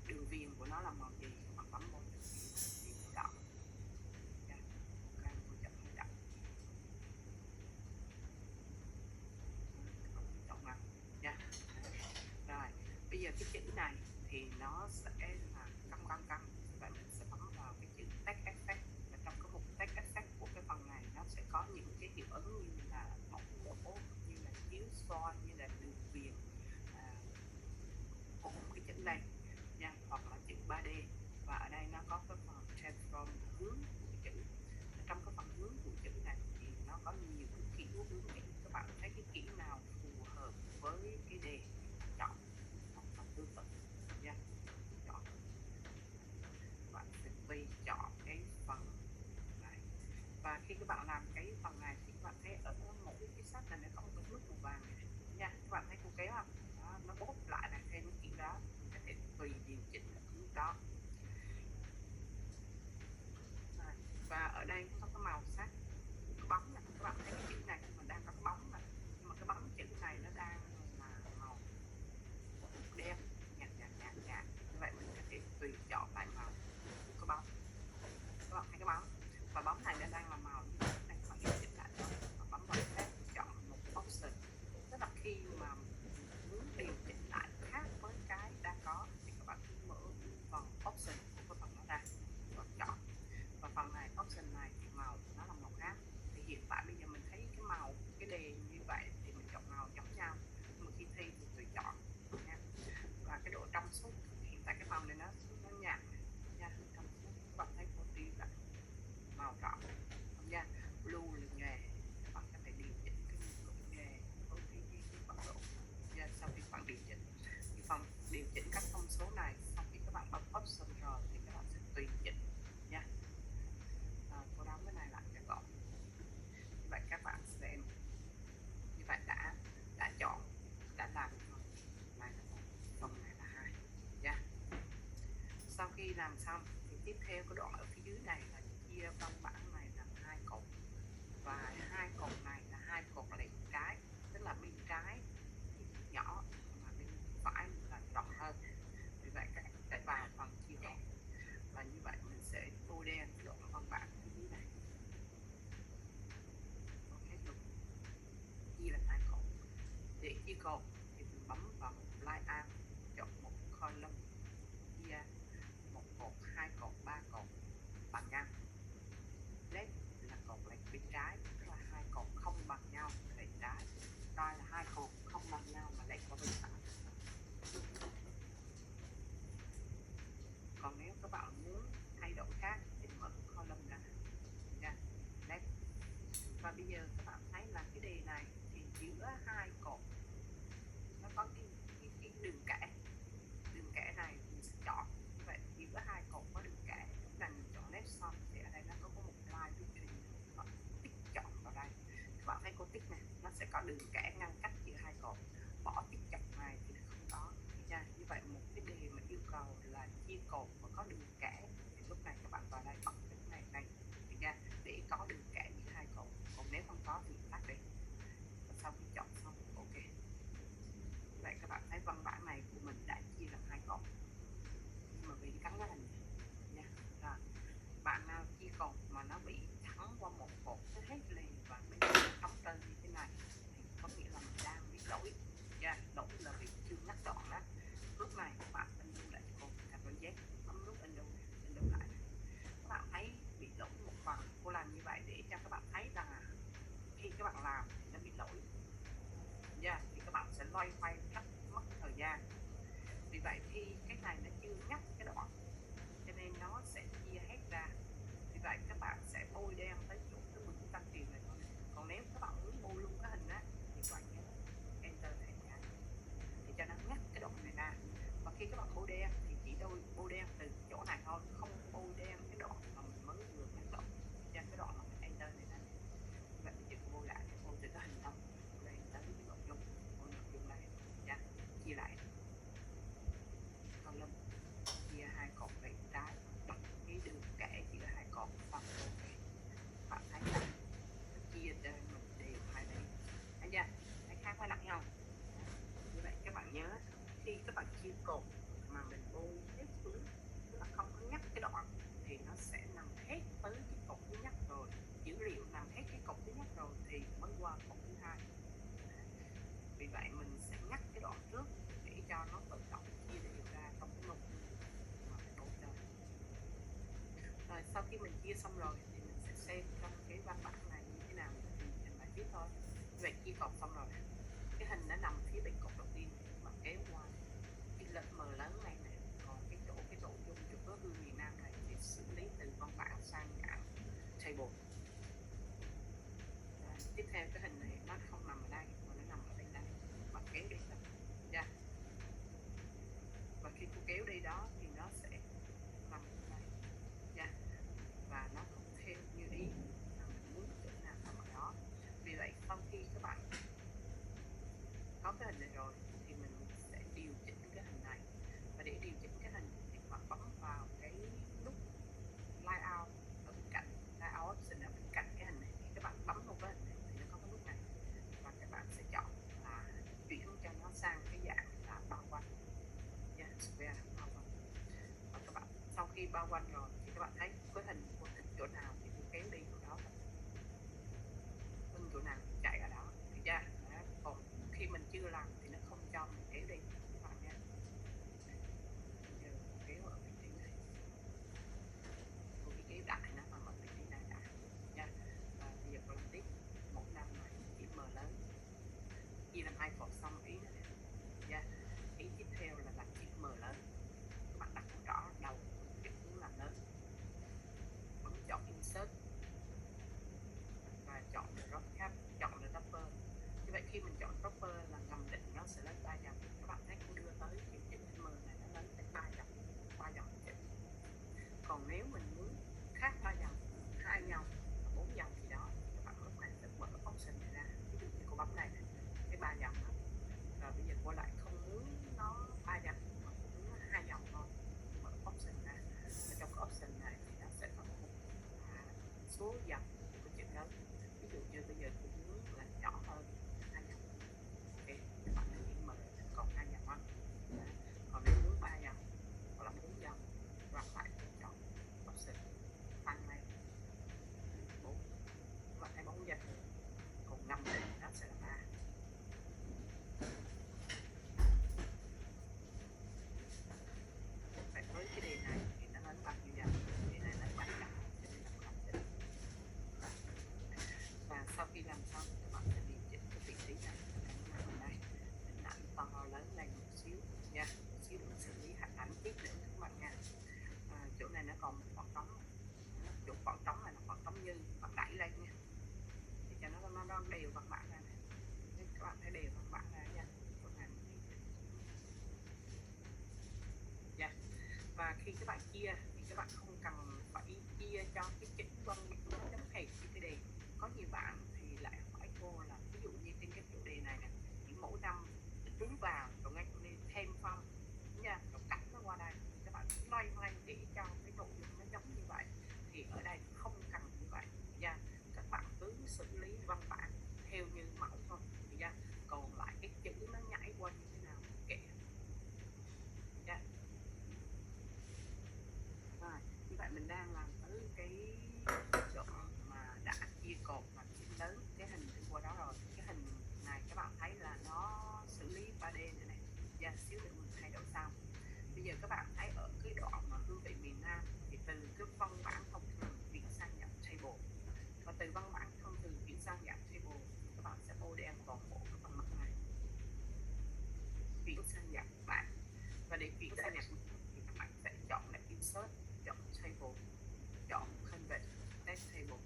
Đường viền của nó là màu gì các bạn bấm vào đường viền màu đỏ nha. Cam tôi chọn màu đỏ. Chọn màu nha. Rồi bây giờ cái chữ này thì nó sẽ là cong, và mình sẽ bấm vào cái chữ text effect, và trong cái mục text effect của cái phần này nó sẽ có những cái hiệu ứng như là bóng đổ, như là chiếu soi, như là đường viền của cái chữ này nha, hoặc là chữ 3D. Và ở đây nó có cái phần transform hướng của chữ. Trong cái phần hướng của chữ này thì nó có nhiều cái kiểu hướng chữ, các bạn thấy cái kiểu nào phù hợp với cái đề chọn hoặc là tương tự nha. Chọn, các bạn sẽ tùy chọn cái phần này. Và khi các bạn làm cái phần này thì các bạn thấy ở mỗi cái sách này nó có một cái nút màu vàng này nha, các bạn thấy cô kéo không? Đó, nó bốt lại là thêm cái kiểu đó, mình có thể tùy điều chỉnh ở cái nút đó. Và ở đây có cái màu sắc cái bóng này, các bạn thấy cái chữ này mình đang có cái bóng này, nhưng mà cái bóng chữ này nó đang là màu đen nhạt. Như vậy mình có thể tùy chọn lại màu của cái bóng. Các bạn thấy cái bóng, và bóng này nó đang là màu như thế này, các bạn điều chỉnh lại và bấm vào set chọn một option. Tức là khi mà muốn điều chỉnh lại khác với cái đang có thì các bạn mở phần option của cái phần nó ra và chọn. Và phần này option này thì màu của nó là màu khác. Thì hiện tại bây giờ mình thấy cái màu cái đề như vậy thì mình chọn màu giống nhau, nhưng mà khi thi thì tùy chọn nha. Và cái độ trong suốt hiện tại cái màu này nó nhạt nha, trong suốt các bạn thấy cô đi lại màu đỏ nha. Blue là nghề, các bạn có thể điều chỉnh cái độ nghề với cái mật độ nha. Sau khi các bạn điều chỉnh thì phần điều chỉnh các thông số này, sau khi các bạn bấm option rồi thì các bạn sẽ tùy chỉnh nha. Cô đóng cái này lại cho gọn. Như vậy các bạn xem, như vậy đã chọn, đã làm phần này là một, phần này là hai nha. Sau khi làm xong thì tiếp theo cái đoạn ở phía dưới này là chia văn bản này làm hai cột, và hai cột này là hai cột liền trái, tức là bên trái thì nhỏ mà bên phải là rộng hơn. Vì vậy các bạn sẽ vào phần chia cột, và như vậy mình sẽ tô đen cái đoạn văn bản phía dưới này. Ok luôn. Chia làm hai cột. Để chia cột thì mình bấm vào line out, chọn một column, chia một cột, hai cột, ba cột bằng nhau. Left là cột lệch bên trái, tức là hai cột không bằng nhau lệch trái. Đây là hai cột không bằng nhau mà lệch qua bên phải. Còn nếu các bạn muốn thay đổi khác thì mở column ra nha, left. Và bây giờ các bạn thấy là cái đề này thì giữa hai cột nó có cái đường kẻ này mình sẽ chọn. Như vậy giữa hai cột có đường kẻ, lúc này mình chọn left xong thì ở đây nó có một line between, các bạn tích chọn vào đây, các bạn thấy cô tích này nó sẽ có đường kẻ ngăn cách giữa hai cột. Bỏ tích chọn này thì không có nha. Như vậy một cái đề mà yêu cầu là chia cột và có đường kẻ thì lúc này các bạn vào đây bật cái này nha, để có đường kẻ giữa hai cột. Còn nếu không có thì tắt đi. Và sau khi chọn xong ok, vậy các bạn thấy văn bản này của mình đã chia làm hai cột, nhưng mà vì cắn nó là nha. Rồi bạn nào chia cột mà nó bị thắng qua một cột nó hết liền và bên trong trơn như thế này thì có nghĩa là mình đang bị lỗi nha, lỗi cột mà mình bô hết xuống, tức là không có nhắc cái đoạn thì nó sẽ nằm hết tới cái cột thứ nhất rồi, dữ liệu nằm hết cái cột thứ nhất rồi thì mới qua cột thứ hai. Vì vậy mình sẽ nhắc cái đoạn trước để cho nó tự động chia đều ra trong cái mục mà mình bố cho. Rồi sau khi mình chia xong rồi thì mình sẽ xem trong cái văn bản này như thế nào thì trình bày tiếp thôi. Như vậy chia cột xong rồi, cái hình nó nằm phía bên cột đầu tiên, bạn kéo qua cái lệnh M lớn này nè, còn cái nội dung chỗ có hương miền Nam này thì xử lý từ văn bản sang dạng table. Tiếp theo cái hình này nó không nằm ở đây mà nó nằm ở bên đây, bạn kéo đi thôi nha. Và khi cô kéo đi đó thì nó sẽ nằm ở đây nha, và nó cũng theo như ý mà mình muốn chỗ nào nằm ở đó. Vì vậy sau khi các bạn có cái hình này rồi thì mình sẽ điều chỉnh cái hình này, và để điều chỉnh cái hình thì các bạn bấm vào cái nút layout ở bên cạnh, layout option ở bên cạnh cái hình này. Khi các bạn bấm vào cái hình này thì nó có cái nút này, và các bạn sẽ chọn là chuyển cho nó sang cái dạng là bao quanh nha, square bao quanh. Và các bạn sau khi bao quanh rồi thì các bạn thấy cái hình của thích chỗ nào thì tôi kéo đi chỗ đó, chỗ nào chạy ở đó, được chưa? Còn khi mình chưa làm thì nó không cho mình kéo đi các bạn nha. Giờ kéo ở vị trí này, tôi kéo đại nó nằm ở vị trí này đã nha. Và bây giờ còn làm tiếp một năm này chữ M lớn, chia làm hai cột xong ý này nha. Ý tiếp theo là làm chữ M lớn, các bạn đặt rõ đầu cái hướng làm lớn, bấm chọn insert và chọn drop cap, chọn dropper. Như vậy khi mình chọn dropper là ngầm định nó sẽ lên 3 dòng. Các bạn thấy cũng đưa tới chữ M này nó lên tới 3 dòng chữ. Còn nếu mình muốn khác 3 dòng, 2 dòng, 4 dòng gì đó, các bạn lúc này sẽ mở option này ra. Ví dụ như cô bấm này cái 3 dòng đó. Rồi bây giờ cô lại không muốn nó 3 dòng mà cô muốn nó 2 dòng thôi, mở option ra. Và trong cái option này thì nó sẽ có một số dòng của chữ lớn. Ví dụ như bây giờ cô muốn là nhỏ hơn 2 dòng, ok, các bạn nên mở còn 2 dòng không? Còn nếu muốn 3 dòng hoặc là 4 dòng, hoặc lại chọn option tăng lên 4, các bạn thấy 4 dòng, còn 5 thì nó sẽ là 3. Vậy với cái đề này thì nó lên bao nhiêu dòng? Đề này lên 7 dòng, cho nên là không chỉnh. Và sau khi làm xong các bạn sẽ điều chỉnh cái vị trí này ở đây, hình ảnh to lớn lên một xíu nha, một xíu nữa xử lý hình ảnh tiếp nữa các bạn nha. Chỗ này nó còn một khoảng trống, chỗ khoảng trống này là khoảng trống như bạn đẩy lên nha, để cho nó đều văn bản ra này. Các bạn thấy đều văn bản ra nha, chỗ này nha. Và khi các bạn chia thì các bạn không cần phải chia cho cái chữ văn bản nó giống hệt như cái đề. Có nhiều bạn thì lại hỏi cô là ví dụ như trên cái chủ đề này nè, thì mỗi năm đứng vào rồi ngay chỗ này thêm phong nha, rồi cắt nó qua đây, các bạn loay hoay để cho cái nội dung nó giống như vậy. Thì ở đây không cần như vậy nha, các bạn cứ xử lý văn bản theo như mẫu thôi nha. Còn lại cái chữ nó nhảy qua như thế nào kệ nha. Rồi, như vậy mình đang làm tới cái chỗ mà đã chia cột và chữ lớn cái hình đi qua đó rồi. Cái hình này các bạn thấy là nó xử lý 3D này này. Và xíu nữa mình thay đổi sau. Bây giờ các bạn thấy ở cái đoạn mà hương vị miền Nam thì từ cái văn bản thông thường chuyển sang dạng table, và từ văn bản thông thường chuyển sang dạng table các bạn sẽ ô đen toàn bộ cái phần mặt này, chuyển sang dạng bảng. Và để chuyển sang dạng thì các bạn sẽ chọn lại insert, chọn table, chọn convert text table.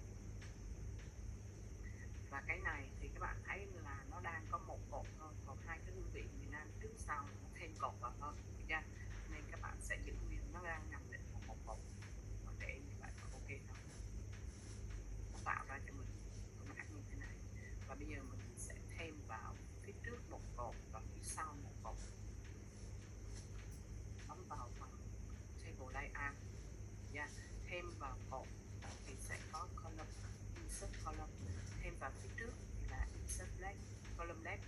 Và cái này thì các bạn thấy là nó đang có một cột thôi, còn hai cái hương vị miền Nam trước sau nó thêm cột vào thôi, được chưa? Nên các bạn sẽ giữ nguyên nó đang nằm định một cột, và để như vậy là ok thôi. Nó tạo ra cho mình cái bảng như thế này. Và bây giờ mình sẽ thêm vào phía trước một cột và phía sau một cột. Bấm vào phần table layout nha, thêm vào cột thì sẽ có column, insert column. Thêm vào phía trước thì là insert left, column left.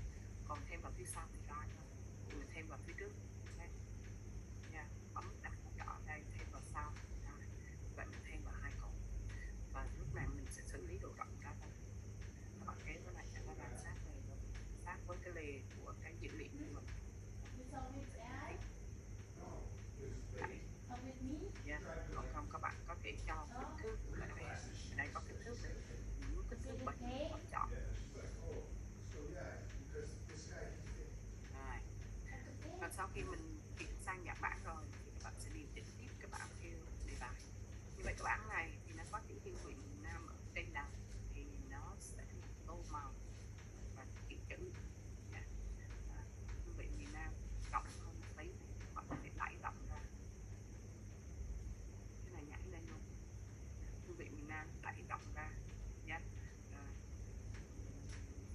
Còn thêm vào phía sau thì right thôi, mình thêm vào phía trước left. đề của cái dữ liệu của mình. Đấy. Yeah. Còn không các bạn có thể cho kích thước ở đây có kích thước này, những kích thước bạn chọn. Rồi. Và sau khi mình chuyển sang dạng bảng rồi thì các bạn sẽ điều chỉnh tiếp cái bảng field đề bài. Như vậy cái bảng này thì nó có chữ Hương Vị Miền Nam ở trên đầu, thì nó sẽ là tô màu và kiểu chữ Hương Vị Miền Nam rộng hơn một tí này, các bạn có thể đẩy rộng ra, cái này nhảy lên luôn, Hương Vị Miền Nam đẩy rộng ra. Yeah.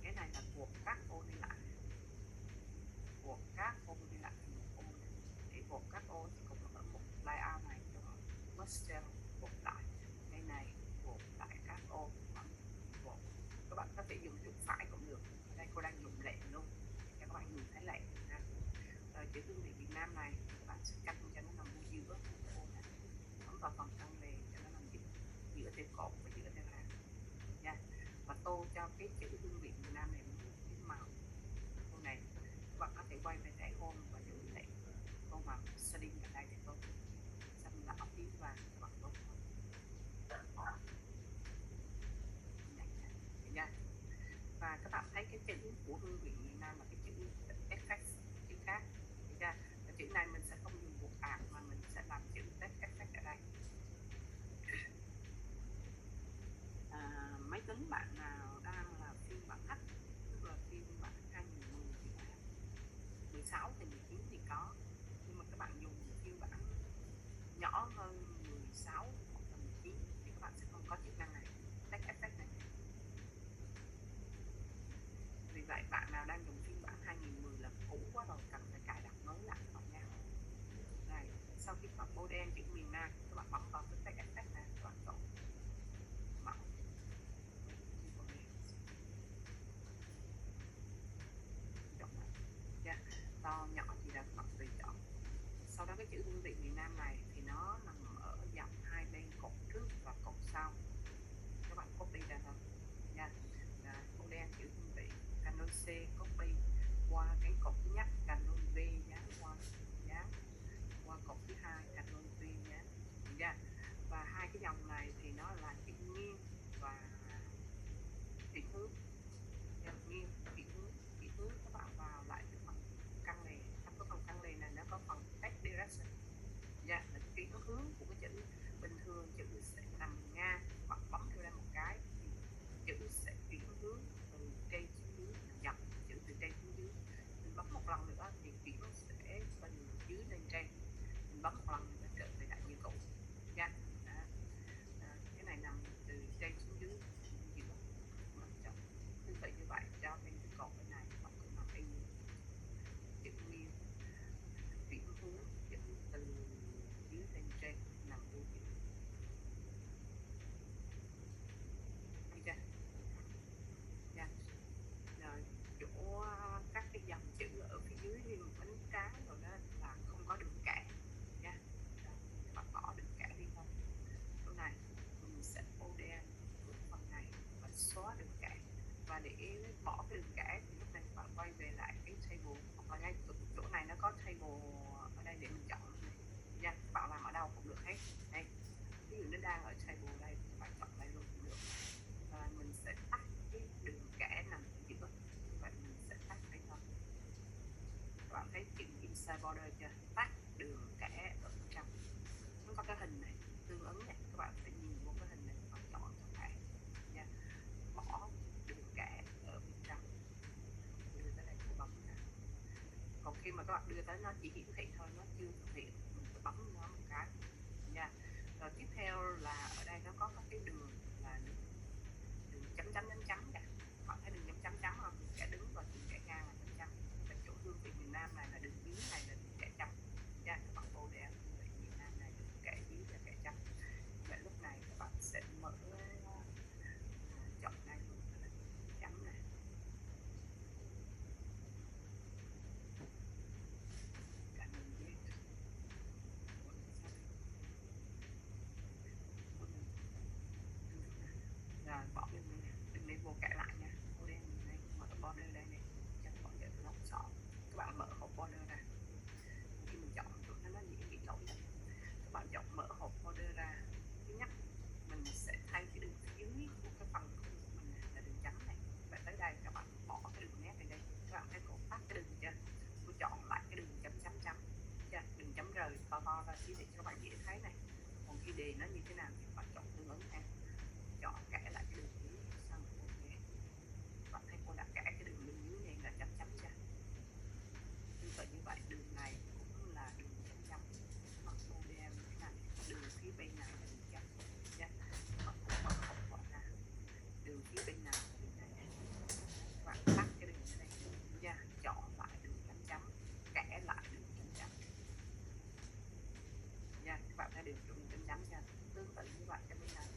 Cái này là buộc các ô đi lại, buộc các ô đi lại thành một ô này. Để buộc các ô thì cũng ở một layout này cho Excel buộc lại, cái này buộc lại các ô, buộc. Các bạn có thể dùng chuột phải cũng được, ở đây cô đang dùng lệnh luôn cho các bạn nhìn thấy lệnh ha. Rồi chữ Hương Vị Việt Nam này các bạn sẽ cắt cho nó nằm ở giữa ô này, bấm vào phần cân về cho nó nằm giữa theo cột và giữa theo hàng nha. Và tô cho cái chữ Hương Vị Việt Nam này cái màu ô này, các bạn có thể quay về thẻ home và dùng lệnh tô màu shading ở đây để tô xanh đỏ tím vàng, các bạn tô nha. Và các bạn thấy cái chữ của Hương Vị Miền Nam là cái chữ FX, chữ khác. Và chữ này mình sẽ không dùng buộc ạc mà mình sẽ làm chữ FX ở đây. Máy tính bạn nào đang là phiên bản H, tức là phiên bản 2010 thì 16 thì 19 thì có, nhưng mà các bạn dùng phiên bản nhỏ hơn 16 hoặc là 19 thì các bạn sẽ không có chức năng này, text effect này. Vì vậy bạn nào đang dùng phiên bản 2010 là cũ quá rồi, cần phải cài đặt mới lại các bạn nha. Này, sau khi chọn màu đen chữ miền Nam, các bạn bấm vào cái text effect này, các bạn chọn màu to nhỏ gì đó các bạn tùy chọn. Sau đó cái chữ Hương Vị Miền Nam này thì nó nằm ở dọc hai bên cột trước và cột sau, các bạn copy ra thôi nha. Màu đen chữ Hương Vị, Ctrl C copy qua cái cột thứ nhất, Ctrl V dán qua cột thứ hai, Ctrl V dán nha. Và hai cái dòng này thì nó là chữ nghiêng và chuyển hướng. Nghiêng chuyển hướng các bạn vào lại cái phần căn nền, trong cái phần căn nền này nó có phần text direction, là chuyển hướng của cái chữ. Bình thường chữ sẽ nằm ngang, bạn bấm theo đây một cái thì chữ sẽ chuyển hướng từ trên xuống dưới, dọc chữ từ trên xuống dưới. Mình bấm một lần nữa thì chuyển sẽ từ dưới lên trên, mình bấm một lần nữa trở về lại như cũ nha. Cái này nằm từ trên xuống dưới giữa, tương tự như vậy cho bên cái cột bên này bạn cũng làm y chữ nguyên chuyển hướng chữ từ dưới lên trên nằm vô chữ nha. Rồi chỗ các cái dòng chữ ở phía dưới như bánh tráng rồi đó là không có đường kẻ nha, các bạn bỏ đường kẻ đi thôi. Chỗ này mình sẽ ô đen của phần này và xóa đường kẻ, và để bỏ cái đường kẻ thì lúc này các bạn quay về lại cái table, hoặc là ngay chỗ này nó có table ở đây để mình chọn này nha. Các bạn làm ở đâu cũng được hết. Đây ví dụ nó đang ở table đây, các bạn chọn đây luôn cũng được. Và mình sẽ tắt cái đường kẻ nằm ở giữa, vậy mình sẽ tắt đây thôi. Các bạn thấy chữ inside border chưa, tắt đường kẻ ở trong, nó có cái hình này tương ứng này, các bạn phải nhìn vô cái hình này, các bạn chọn cho phải nha. Bỏ đường kẻ ở bên trong, đưa tới đây cái bấm ra. Còn khi mà các bạn đưa tới nó chỉ hiển thị thôi, nó chưa thực hiện, mình phải bấm nó một cái nha. Rồi tiếp theo là ở đây nó có các cái đường là đường chấm kìa, bạn thấy đường chấm không, đường kẻ đứng và đường kẻ ngang là chấm. Và chỗ Hương Vị Miền Nam này là đường dưới này là đường kẻ chấm nha. Các bạn ô đen Hương Vị Miền Nam này đường kẻ dưới là kẻ chấm. Vậy lúc này các bạn sẽ mở chọn đây luôn là chấm này. Rồi bỏ đường này vô kẻ lại nha, ô đen này, mở border đây này, đề nó như thế nào thì bạn chọn tương ứng ha. Chọn kẻ lại cái đường dưới xong ok. Bạn thấy cô đã kẻ cái đường bên dưới này là chấm chấm chưa? Tương tự như vậy đường này cũng là đường chấm chấm. Bạn model như thế này, đường phía bên này là đường chấm nha. Bạn cũng bật khẩu quả ra. Đường phía bên này là đường này. Bạn tắt cái đường này nha, chọn lại đường chấm chấm, kẻ lại đường chấm chấm nha. Các bạn thấy đường chấm chấm chưa? Tương tự như vậy cho bên này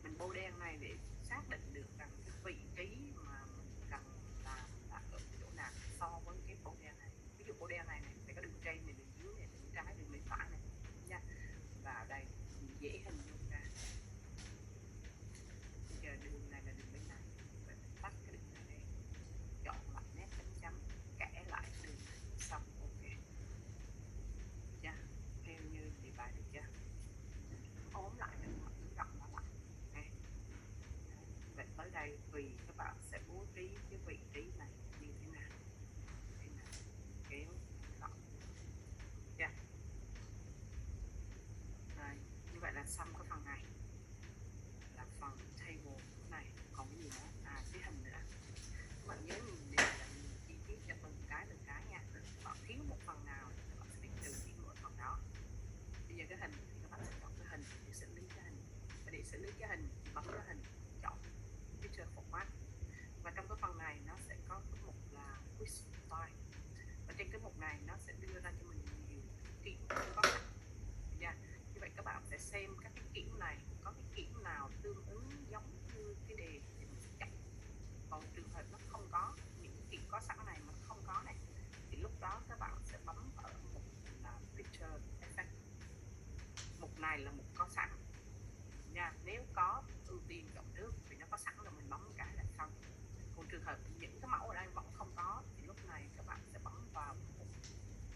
mình bôi đen này để xác định được rằng cái vị trí mà mình cần làm là ở chỗ nào so với cái bôi đen này. Ví dụ bôi đen này phải có đường trên này, đường dưới này, đường trái, đường bên phải này nha. Và ở đây mình dễ hình dung ra. Bây giờ đường này là đường bên này, mình tắt cái đường này đi, chọn lại nét chấm chấm, kẻ lại đường này xong ok nha. Theo như đề bài được chưa? Ốm lại mình hoặc ứng động nó lại okay. Vậy tới đây tùy các bạn sẽ bố trí cái vị trí này như thế nào, kéo gọn nha. Rồi, như vậy là xong cái phần này là phần table này. Còn cái gì nữa? Cái hình nữa. Các bạn nhớ nhìn đều là nhìn chi tiết cho từng cái nha. Các bạn thiếu một phần nào các bạn sẽ biết trừ đi một phần đó. Bây giờ cái hình thì các bạn sẽ chọn cái hình để xử lý cái hình. Và để xử lý cái hình thì bấm cái hình, chọn picture format. Và trong cái phần này nó sẽ có cái mục là quick style. Và trên cái mục này nó sẽ đưa ra cho mình nhiều kiểm có sẵn nha. Như vậy các bạn sẽ xem các cái kiểm này, có cái kiểm nào tương ứng giống như cái đề thì mình sẽ chọn. Còn trường hợp nó không có, những cái kiểm có sẵn này mà nó không có này, thì lúc đó các bạn sẽ bấm ở mục là picture effect. Mục này là mục có sẵn nha. Nếu có ưu tiên chọn trước, vì nó có sẵn là mình bấm cái là xong. Còn trường hợp những cái mẫu ở đây vẫn không có thì lúc này các bạn sẽ bấm vào mục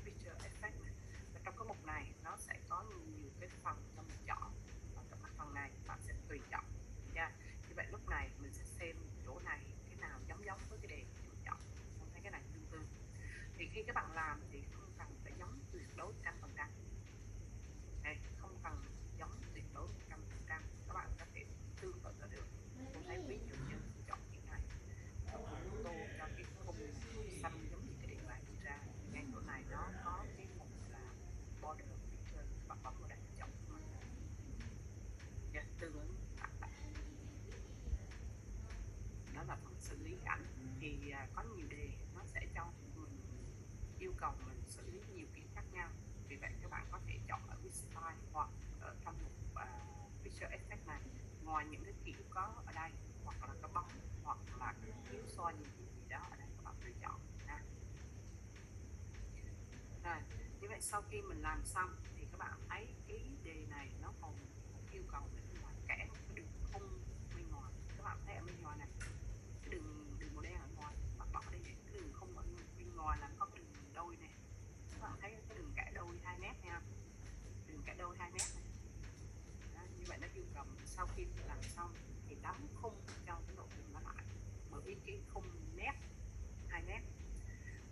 picture effect này. Và trong cái mục này nó sẽ có nhiều cái phần cho mình chọn, và các phần này bạn sẽ tùy chọn nha. Như vậy lúc này mình sẽ xem chỗ này cái nào giống giống với cái đề thì mình chọn. Không thấy cái này tương tự. Thì khi các bạn làm thì không cần phải giống tuyệt đối 100%. Đây, không cần giống tuyệt đối 100%. Các bạn có thể tương tự là được. Tôi thấy ví dụ như chọn cái này, tô cho cái khung xanh giống như cái đề bài đưa ra. Ngay chỗ này nó có cái mục là border picture, bạn bấm vào đây chọn nha, tương ứng đó là phần xử lý ảnh. Thì có nhiều đề nó sẽ cho mình yêu cầu mình xử lý nhiều kiểu khác nhau. Vì vậy các bạn có thể chọn ở With Style hoặc ở trong mục Picture Effect này. Ngoài những cái kiểu có ở đây, hoặc là cái bóng, hoặc là cái chiếu soi những cái gì đó ở đây các bạn lựa chọn ha. Rồi, như vậy sau khi mình làm xong thì các bạn thấy cái đề này nó còn yêu cầu nữa là kẻ một cái đường khung bên ngoài. Các bạn thấy ở bên ngoài này, cái đường màu đen ở ngoài, bạn bỏ đi cái đường khung ở bên ngoài là có cái đường đôi này. Các bạn thấy cái đường kẻ đôi 2 mét nha, đường kẻ đôi 2 mét này. Đó, như vậy nó yêu cầu sau khi làm xong thì đóng khung cho cái nội dung nó lại, bởi vì cái khung nét 2 mét.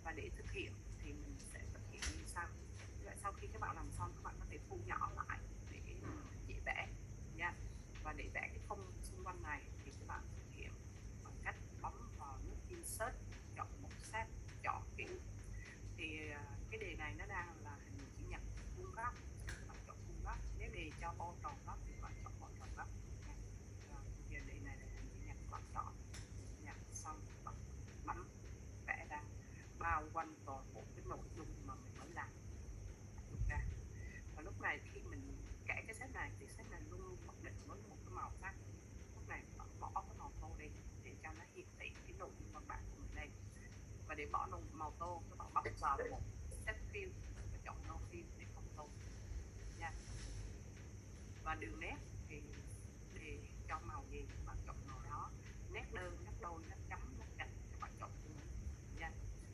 Và để thực hiện thì mình sẽ thực hiện như sau. Như vậy sau khi các bạn làm xong, các bạn có thể thu nhỏ lại để dễ vẽ nha. Và để vẽ cái khung xung quanh này thì các bạn thực hiện bằng cách bấm vào nút insert, chọn một set, chọn kiểu. Thì cái đề này nó đang là hình chữ nhật vuông góc, các bạn chọn vuông góc. Nếu đề cho bo tròn góc thì các bạn chọn bo tròn góc. Giờ đề này là hình chữ nhật, các bạn chọn nhật xong các bạn bấm vẽ ra bao quanh toàn bộ cái nội dung mà mình mới làm được ra. Và lúc này khi mình kẻ cái set này thì set này luôn luôn mặc định với một cái màu sắc. Lúc này bạn bỏ cái màu tô đi để cho nó hiển thị cái nội dung văn bản của mình đây. Và để bỏ màu tô, các bạn bấm vào một set fill và chọn no fill để không tô nha. Và đường nét thì để cho màu gì các bạn chọn màu đó. Nét đơn, nét đôi, nét chấm, nét gạch các bạn chọn tương ứng nha.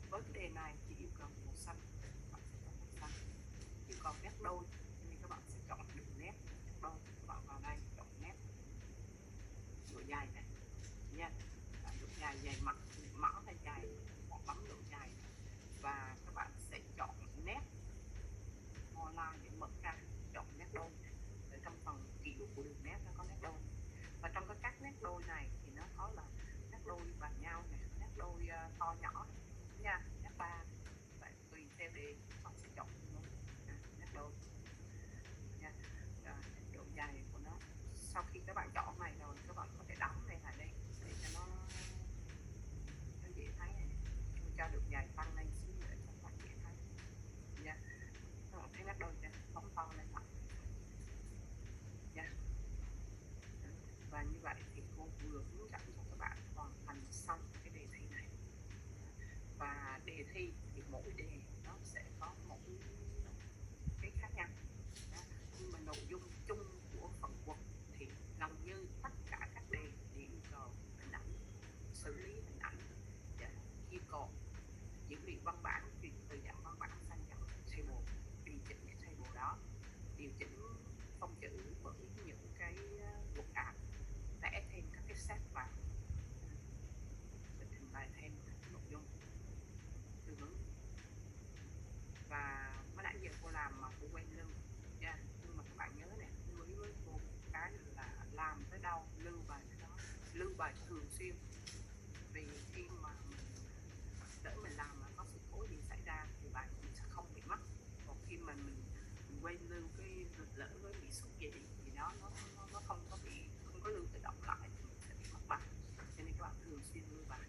Với cái đề này thì yêu cầu màu xanh, các bạn sẽ chọn màu xanh. Yêu cầu nét đôi nên các bạn sẽ chọn đường nét đôi. Các bạn vào đây chọn nét độ dài này nha, độ dài dài mặt, mỏng hay dài, hoặc bấm độ dài. Và các bạn sẽ chọn nét online để mở ra, chọn nét đôi. Ở trong phần kiểu thi thì mỗi đề nó sẽ có một cái khác nhau. Đó. Nhưng mà nội dung chung của phần quật thì gần như tất cả các đề đều yêu cầu hình ảnh, xử lý hình ảnh, yêu cầu dữ liệu văn bản, truyền từ dạng văn bản sang dạng table, điều chỉnh cái table đó, điều chỉnh phông chữ bởi những cái luật ảo, vẽ thêm các cái set vào, mình trình bày thêm các cái nội dung tương ứng. Và mới nãy giờ cô làm mà cô quên lưu nha, nhưng mà các bạn nhớ nè, lưu ý với cô cái là làm tới đâu lưu bài tới đó, lưu bài thường xuyên, vì khi mà mình làm mà có sự cố gì xảy ra thì bài cũng sẽ không bị mất. Còn khi mà mình quên lưu cái lỡ với bị sút gì đó, nó không có lưu tự động lại thì mình sẽ bị mất bài. Cho nên các bạn thường xuyên lưu bài.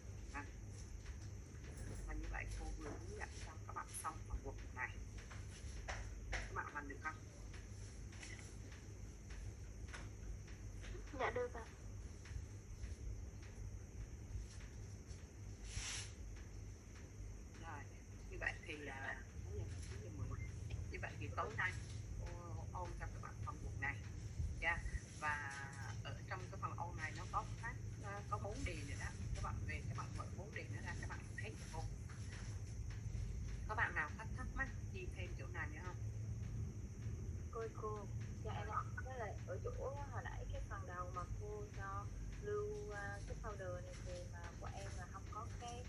Và như vậy cô vừa hướng dẫn cho các bạn xong phần work này. Các bạn làm được không? Dạ được ạ. Rồi, như vậy thì như vậy thì tối nay cô ôn cho các bạn phần work này nha. Và ở trong cái phần ôn này nó có 4 đề nữa đó. Các bạn về các bạn mở 4 đề nữa ra, các bạn thấy cho cô. Có bạn nào thắc mắc gì thêm chỗ nào nữa không? Cô cho em hỏi với lại ở chỗ hồi nãy cái phần đầu mà cô cho lưu cái folder này thì mà của em là không có cái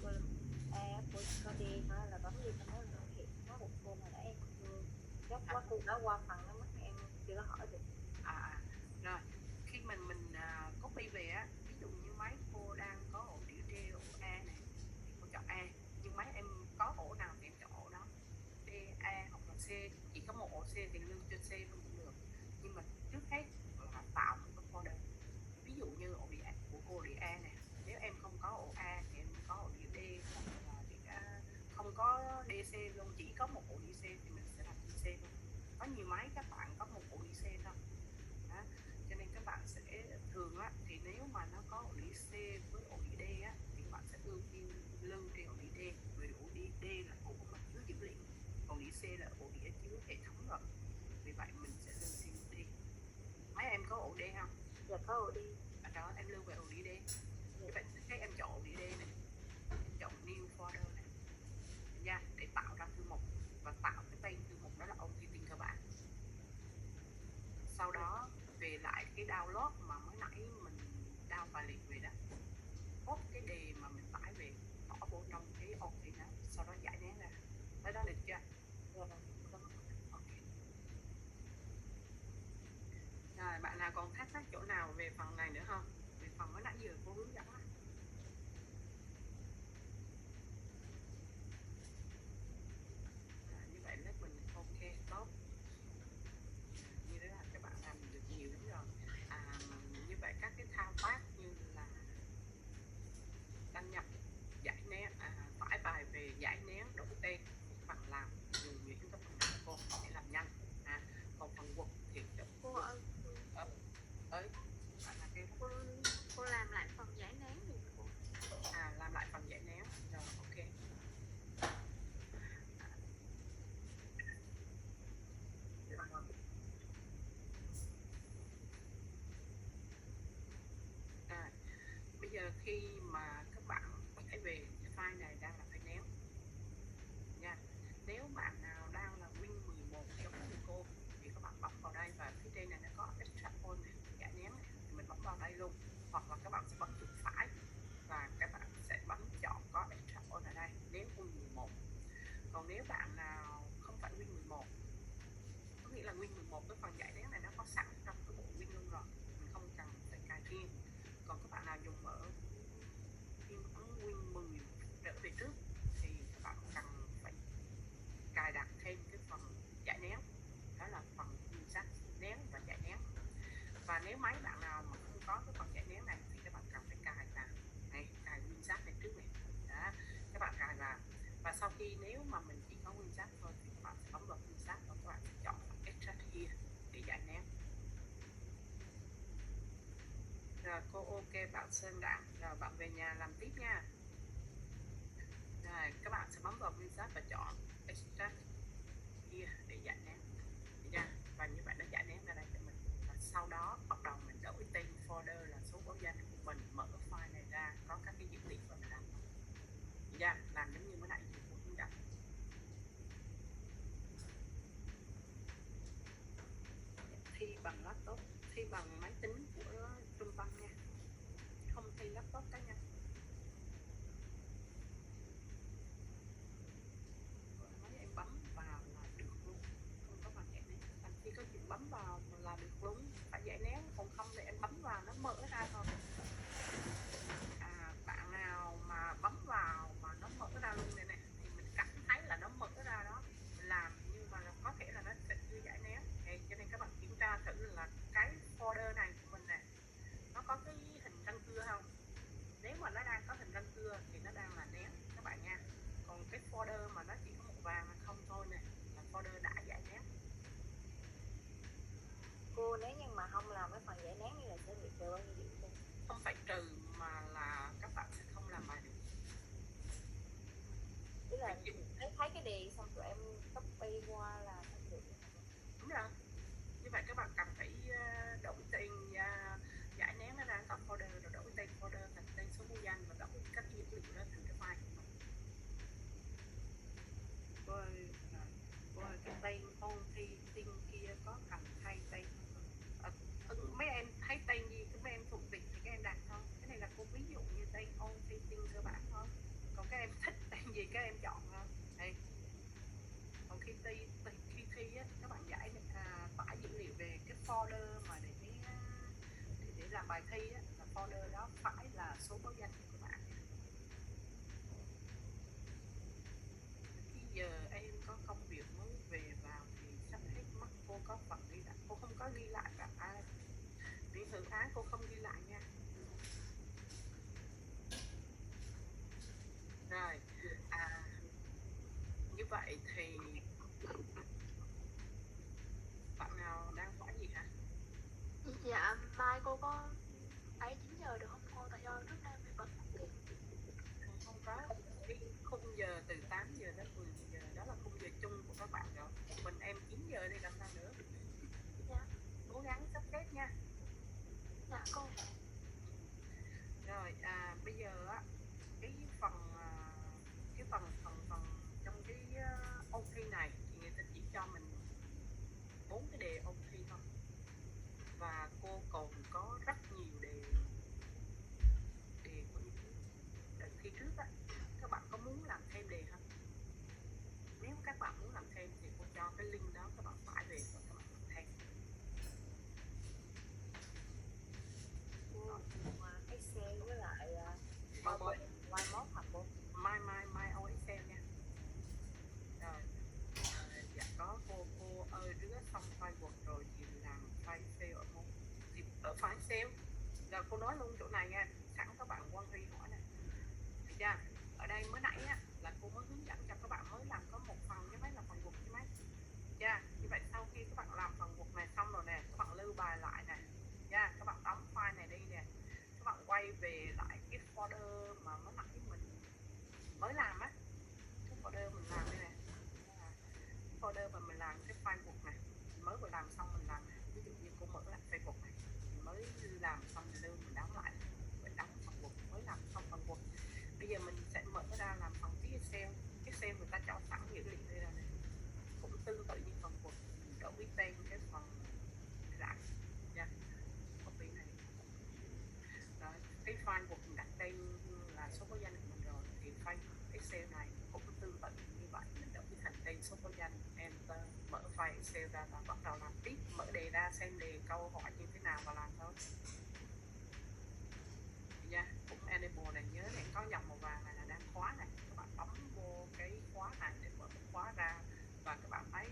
cô có đi thôi là bấm đi trong đó là hiện nó của cô mà nãy em chưa chắc quá cô đã qua phần nó mất em chưa có hỏi được. Rồi khi mình copy về á, ví dụ như máy cô đang có ổ đĩa D, ổ A này thì cô chọn A, nhưng máy em có ổ nào thì em chọn ổ đó, D, A hoặc là C, chỉ có một ổ C thì lưu cho C luôn cũng được. Nhưng mà trước hết là tạo một cái folder. Ví dụ như ổ đĩa của cô đĩa A này, nếu em không có ổ A thì em có ổ đĩa D, hoặc là đĩa không có DC luôn, chỉ có một ổ đĩa C thì mình sẽ làm đĩa C luôn. Có nhiều máy các bạn có một ổ đĩa C thôi. Đó. Cho nên các bạn sẽ thường á, thì nếu mà nó có ổ đĩa C với ổ đĩa D á, thì các bạn sẽ ưu tiên lưu trên ổ đĩa D, vì ổ đĩa D là ổ mà chứa dữ liệu, còn đĩa C là ổ đĩa chứa hệ thống rồi, vì vậy mình sẽ lưu trên D. Máy em có ổ D không? Dạ có ổ đi. Ở đó em lưu về ổ đĩa D. Như vậy cái em chọn ổ đĩa D này, em chọn new folder này nha, để tạo ra thư mục và tạo cái tên thư mục đó là ôn thi tinh cơ bản. Sau đó về lại cái download mà mới nãy mình download tài liệu về đó, copy cái đề mà mình tải về bỏ vô trong cái ôn thi đó, sau đó giải nén ra. Tới đó được chưa? Ok. Rồi bạn nào còn thắc mắc chỗ nào về phần này nữa không? Về phần mới nãy giờ cô hướng dẫn á. Như vậy lớp mình ok, tốt. Như thế là các bạn làm được nhiều lắm rồi. Như vậy các cái thao tác như là đăng nhập, giải nén, tải bài về giải nén, đổi tên, các bạn làm dùng những cái phần đó cô để làm nhanh. Còn phần quật thì Cô ơi, bạn là kêu cô làm lại phần giải nén đi cô. làm lại phần giải nén rồi, ok. Bây giờ khi mà các bạn tải về cái file này đang là file nén nha. Nếu bạn nào đang là Win 11 giống như cô thì các bạn bấm vào đây, và phía trên này nó có extract all này, giải nén này, thì mình bấm vào đây luôn, hoặc là các bạn sẽ bấm chuột phải và các bạn sẽ bấm chọn có extract all ở đây nếu Win 11. Còn nếu bạn nào không phải Win 11, có nghĩa là Win 11 cái phần giải nén này nó có sẵn trong cái bộ Win luôn rồi, mình không cần phải cài riêng. Còn các bạn nào dùng ở phiên bản Win 10 trở về trước thì các bạn cần phải cài đặt thêm cái phần giải nén, đó là phần WinZap nén và giải nén. Và nếu máy bạn nào mà không có cái phần giải nén này thì các bạn cần phải cài vào này, cài WinZap này trước này. Đó, các bạn cài vào, và sau khi nếu mà mình chỉ có WinZap thôi thì các bạn sẽ bấm vào WinZap và các bạn sẽ chọn Extract Here để giải nén. Rồi cô ok bạn Sơn Đặng, rồi bạn về nhà làm tiếp nha. Rồi insert và chọn extract here để giải nén nha. Và như vậy nó giải nén ra đây cho mình, và sau đó bắt đầu mình đổi tên folder là số báo danh của mình, mở file này ra có các cái dữ liệu và mình làm nha, làm giống như mới nãy chị cũng hướng dẫn. Thi bằng laptop, thi bằng máy tính của trung tâm nha, không thi laptop cá nhân. Mấy em bấm vào là được luôn, không có phải giải nén. Anh khi có chuyện bấm vào là được luôn, phải giải nén, còn không thì em bấm vào nó mở ra thôi. Bạn nào mà bấm vào mà nó mở ra luôn này nè thì mình cảm thấy là nó mở ra đó, mình làm nhưng mà có thể là nó sẽ chưa giải nén. Thì cho nên các bạn kiểm tra thử là cái folder này của mình nè nó có cái hình răng cưa không. Nếu mà nó đang có hình răng cưa thì nó đang là nén các bạn nha. Còn cái folder mà nó chỉ có màu vàng không thôi nè là folder đã giải nén. Cô nếu như mà không làm cái phần giải nén như là sẽ bị trừ bao nhiêu điểm cô? Không phải trừ mà là các bạn sẽ không làm bài được. Tức là thấy cái đề xong tụi em copy qua là không được. Đúng rồi. Như vậy các bạn cần phải đổi tên giải nén nó ra có folder, rồi đổi tên folder thành tên số báo danh và đổi các dữ liệu đó thành cái file của mình. Rồi cái tên ôn thi tên kia có cần thay tên không? Mấy em thấy tên gì mấy em thuộc việc thì các em đặt thôi. Cái này là cô ví dụ như tên ôn thi tên cơ bản thôi. Còn các em thích tên gì các em chọn thôi. Đây. Còn khi thi á, các bạn giải tải dữ liệu về cái folder mà để làm bài thi á, là folder đó phải là số báo danh của các bạn. Khi giờ em có công việc mới về vào thì sắp hết mất, cô có phần ghi lại, cô không có ghi lại cả điểm thử án cô không ghi lại nha. Rồi như vậy thì bạn nào đang hỏi gì hả? Dạ mai cô có ấy 9 giờ được không cô, tại do trước đây bị bận tiền. Không có, cái khung giờ từ 8 giờ đến 10 giờ đó là khung giờ chung của các bạn rồi. Mình em 9 giờ thì làm sao nữa. Dạ. Cố gắng sắp xếp nha. Dạ cô. Rồi bây giờ á cái phần trong cái ôn thi này thì người ta chỉ cho mình 4 cái đề ôn thi thôi, và cô còn có rất nhiều đề của những đợt thi trước á. Các bạn có muốn làm thêm đề không? Nếu các bạn muốn làm thêm thì cô cho cái link đó, các bạn tải về và các bạn làm thêm. Excel với lại mai mốt hả cô? Mai ô Excel nha. Rồi dạ có cô ơi rứa xong file Word rồi thì làm file Excel ở môn thì ở file Excel. Rồi cô nói luôn chỗ này nha, sẵn các bạn Quang Huy hỏi này, được chưa? Ở đây mới nãy á là cô mới hướng dẫn cho các bạn mới làm có một phần chứ mấy là phần Word chứ mấy. Nha, như vậy sau khi các bạn làm phần Word này xong rồi nè, các bạn lưu bài lại nè. Nha, các bạn đóng file này đi nè. Các bạn quay về lại cái folder mà mới nãy mình mới làm á. Cái folder mình làm đây nè. Folder mà mình làm cái file Word này, mới vừa làm xong mình làm này. Ví dụ như cô mở lại file Word này, mình mới làm xong mình lưu mình đóng lại, mình đóng phần Word, mới làm xong phần Word. Bây giờ mình sẽ mở ra làm phần tí Excel. Excel người ta cho sẵn dữ liệu đây rồi này, cũng tương tự như phần Word, mình đổi tên cái phần lại nha, copy này. Rồi cái file Word mình đặt tên là số báo danh của mình rồi thì file Excel này cũng tương tự như vậy, mình đổi thành tên số báo danh, enter, mở file Excel ra và bắt đầu làm tiếp, mở đề ra xem đề câu hỏi như thế nào và làm thôi nha. Cũng enable này, nhớ này có dòng màu vàng này là đang khóa này, các bạn bấm vô cái khóa này để mở cái khóa ra, và các bạn thấy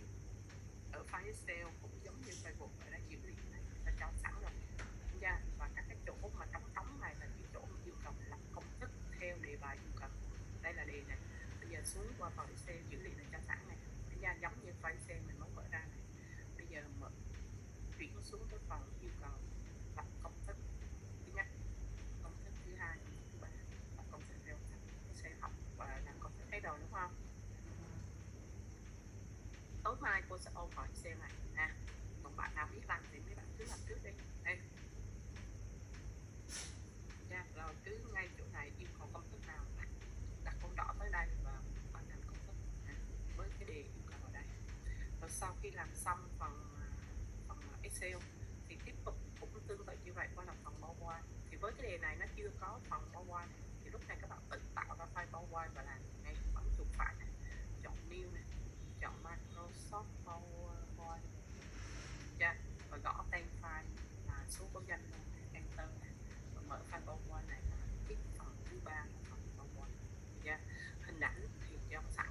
ở file Excel cũng giống như file Word, ở đây dữ liệu này người ta cho sẵn rồi nha. Và các cái chỗ mà trống này là cái chỗ mình yêu cầu lập công thức theo đề bài yêu cầu. Đây là đề này, bây giờ xuống qua phần Excel dữ liệu này cho sẵn này nha, giống như file Excel mình mới mở ra này. Bây giờ mở chuyển xuống cái phần yêu cầu lập công thức thứ nhất, công thức thứ hai, thứ ba, lập công thức theo sẽ học và làm công thức thấy rồi đúng không? tối mai cô sẽ ôn hỏi Excel này ha. Còn bạn nào biết làm thì mấy bạn cứ làm trước đi. Đây. Nha, rồi cứ ngay chỗ này yêu cầu công thức nào đặt con đỏ tới đây và hoàn thành công thức với cái đề yêu cầu ở đây. Rồi sau khi làm xong phần Excel thì tiếp tục cũng tương tự như vậy qua làm phần PowerPoint. Thì với cái đề này nó chưa có phần PowerPoint này, thì lúc này các bạn tự tạo ra file PowerPoint và làm ngay bấm chuột phải này, chọn New này, chọn Microsoft PowerPoint nha, và gõ tên file là số báo danh luôn, Enter này, và mở file PowerPoint này là tiếp phần thứ 3 là phần PowerPoint nha. Hình ảnh thì cho sẵn,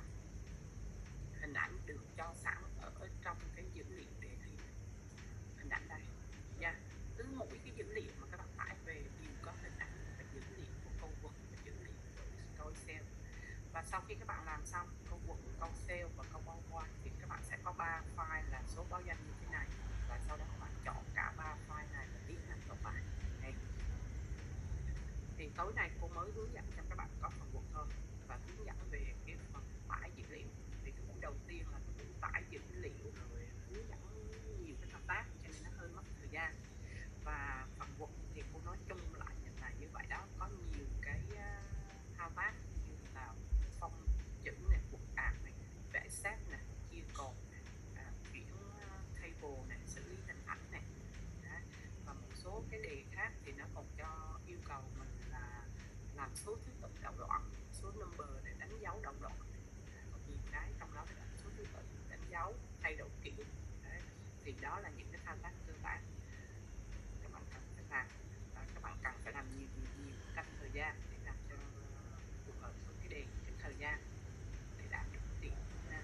hình ảnh được cho sẵn ở trong cái dữ liệu đề thi, hình ảnh đây nha. Cứ mỗi cái dữ liệu mà các bạn tải về đều có hình ảnh và dữ liệu của câu vựng và dữ liệu của câu Excel. Và sau khi các bạn làm xong câu vựng, câu Excel và câu PowerPoint thì các bạn sẽ có 3 file là số báo danh như thế này, và sau đó các bạn chọn cả 3 file này và tiến hành nộp bài. Thì tối nay cô mới hướng dẫn cho các bạn có phần vựng thôi và hướng dẫn về cái phần tải dữ liệu. Thì cái buổi đầu tiên là cái buổi tải dữ liệu rồi hướng dẫn nhiều cái thao tác cho nên nó hơi mất thời gian. Và phần vựng thì cô nói chung lại là như vậy đó, có nhiều cái thao tác như là phong chữ này, buộc ạc này, vẽ set này, chia cột này, chuyển table này, xử lý hình ảnh này. Đấy. Và một số cái đề khác thì nó còn cho yêu cầu mình là làm số thứ tự đầu đoạn, số number để đánh dấu đầu đoạn. Còn nhiều cái trong đó là số thứ tự đánh dấu, thay đổi kiểu. Đấy. Thì đó là những cái thao tác cơ bản các bạn cần phải làm, và các bạn cần phải làm nhiều canh thời gian để làm cho phù hợp với cái đề, cái thời gian để đạt được điểm nha.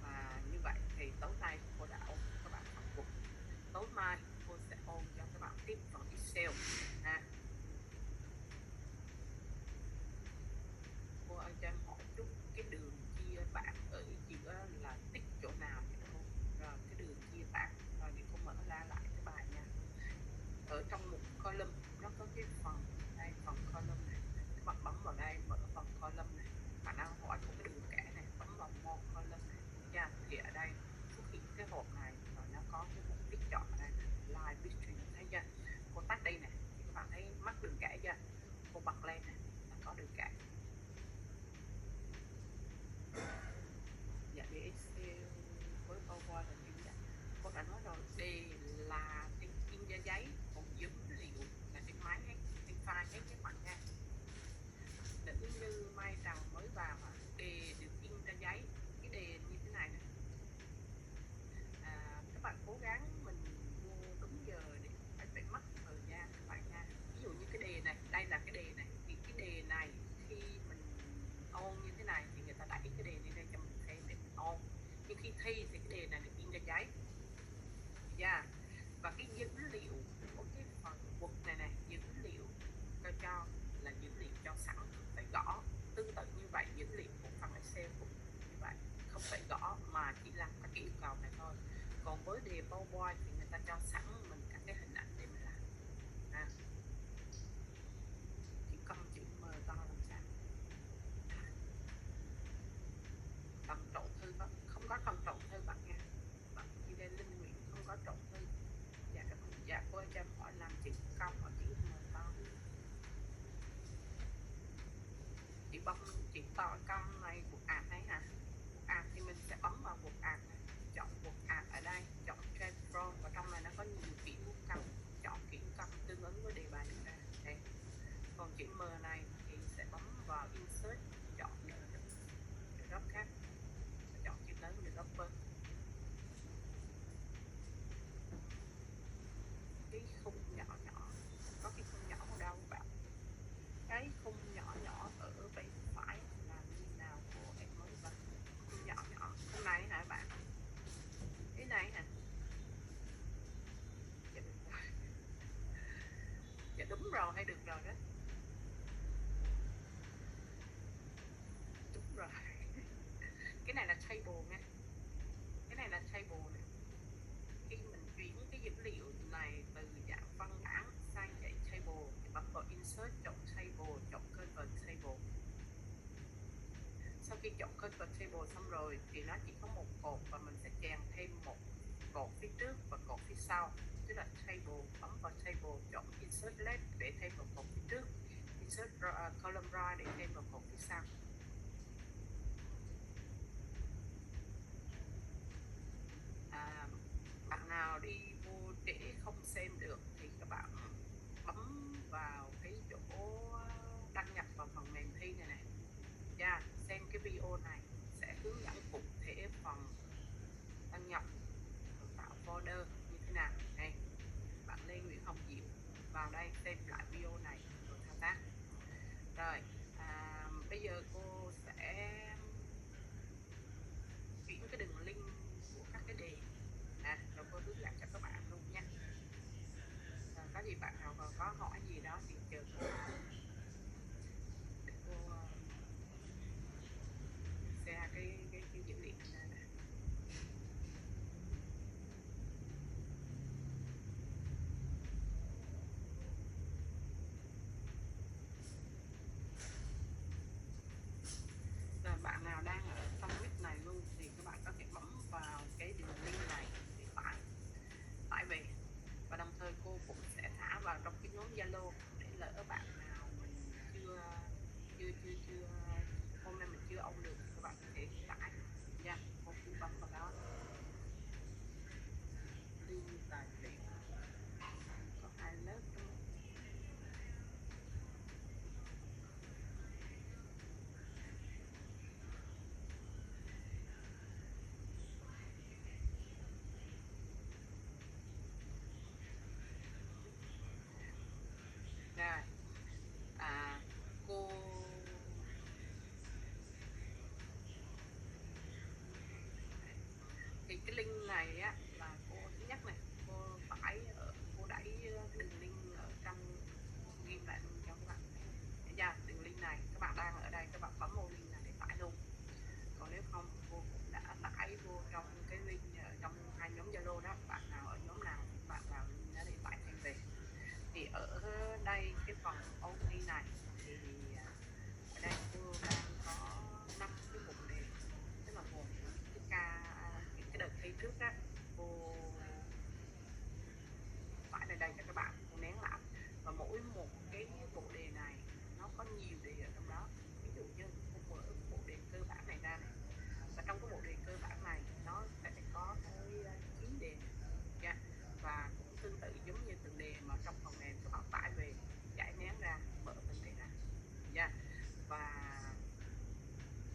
Và như vậy thì tối nay cô đã ôn các bạn phần vựng. Tối mai cô sẽ ôn cho các bạn tiếp phần Excel ha. Cô ơi cho em hỏi chút cái đường chia bảng ở giữa là tích chỗ nào vậy không? Rồi cái đường chia bảng rồi để cô mở ra lại cái bài nha. Ở trong một column nó có cái phần đây, phần column này, các bạn bấm vào đây mở phần column này, bạn đang hỏi một cái đường kẻ này, bấm vào more column này nha. Thì ở đây xuất hiện cái hộp này và nó có cái mục tích chọn ở đây line between, thấy chưa? Cô tắt đây này thì các bạn thấy mắc đường kẻ chưa? Cô bật lên này là có đường kẻ. Dạ, để Excel với PowerPoint là như vậy. Cô đã nói rồi, đây là in ra giấy, còn dữ liệu là trên máy hết, trên file hết các bạn nha. Nữ như Mai Trần mới vào mà đề được in ra giấy, cái đề như thế này này. Các bạn cố gắng mình vô đúng giờ để phải mất thời gian các bạn nha. Ví dụ như cái đề này, đây là cái đề này, thì cái đề này khi mình ôn như thế này thì người ta đẩy cái đề này lên cho mình xem để mình ôn, nhưng khi thi thì cái đề này được in ra giấy. Yeah. Và cái dữ liệu của cái phần vựng này này, dữ liệu cho là dữ liệu cho sẵn, phải gõ. Tương tự như vậy dữ liệu của phần Excel cũng như vậy, không phải gõ mà chỉ làm các yêu cầu này thôi. Còn với đề PowerPoint thì người ta cho sẵn mình các cái hình ảnh để mình làm. Chỉ cần chữ M to làm sao? Cần trộn thư đó, không có cần trộn thư bạn nha. Bạn đi lên Linh Nguyễn không có trộn thư. Dạ cô ơi cho em hỏi làm chữ công hoặc chữ M to. Chữ bông, chữ to công này buộc ạc này hả? Buộc ạc thì mình sẽ bấm vào buộc ạc này, chọn buộc ạc ở đây, chọn transform, và trong này nó có nhiều kiểu công, chọn kiểu công tương ứng với đề bài được ra. Đây. Còn chữ M này thì sẽ bấm vào insert, chọn drop khác, chọn chữ lớn để dropper. Cái khung nhỏ nhỏ, có cái khung nhỏ ở đâu bạn? Cái khung nhỏ nhỏ ở bên phải là như nào của em mới bật? Khung nhỏ nhỏ, khung này hả bạn? Cái này hả? Dạ được rồi. Dạ đúng rồi, hay được rồi đó. Đúng rồi. Cái này là table nha. Cái này là table này. Khi mình chuyển cái dữ liệu này từ dạng văn bản sang dạng table thì bấm vào insert, chọn table, chọn convert table. sau khi chọn convert table xong rồi thì nó chỉ có một cột và mình sẽ chèn thêm một cột phía trước và cột phía sau, tức là table, bấm vào table, chọn insert left để thêm một cột phía trước, insert column right để thêm một cột phía sau. Bạn nào đi vô trễ không xem được thì các bạn bấm vào cái chỗ đăng nhập vào phần mềm thi này này, xem cái video này sẽ hướng dẫn cụ thể phần đăng nhập, tạo folder như thế nào này. Bạn Lê Nguyễn Hồng Diệu vào đây xem lại video này rồi thao tác. Rồi bây giờ cô sẽ chuyển cái đường link của các cái đề rồi cô hướng dẫn cho các bạn luôn nha. Có gì bạn nào có hỏi gì đó thì chờ cô để cô share cái dữ liệu này nè. Rồi bạn nào đang ở trong web này luôn thì các bạn có thể bấm vào cái đường link này để tải về, và đồng thời cô cũng sẽ thả vào trong cái nhóm Zalo để lỡ bạn nào mình chưa hôm nay mình chưa ôn được các bạn có thể tải nha. Cô cứ bấm vào đó, link tài liệu có 2 lớp đúng không? Rồi cô thì cái link này á là cô thứ nhất này, cô đẩy cái đường link ở trong, ghi lại luôn cho các bạn thấy chưa? Đường link này các bạn đang ở đây, các bạn bấm vô link này để tải luôn. Còn nếu không cô cũng đã tải vô trong cái link ở trong 2 nhóm Zalo đó, bạn nào ở nhóm nào thì bạn vào link đó để tải thêm về. Thì ở đây cái phần ôn thi này thì ở đây cô đang có 5 cái mục đề, tức là gồm những cái đợt thi trước đó cô tải lên đây cho các bạn, cô nén lại, và mỗi một cái bộ đề này nó có nhiều đề ở trong đó. Ví dụ như cô mở bộ đề cơ bản này ra này, và trong cái bộ đề cơ bản này nó sẽ có tới 9 đề nha, và cũng tương tự giống như từng đề mà trong phần mềm các bạn tải về, giải nén ra, mở từng đề ra nha. Và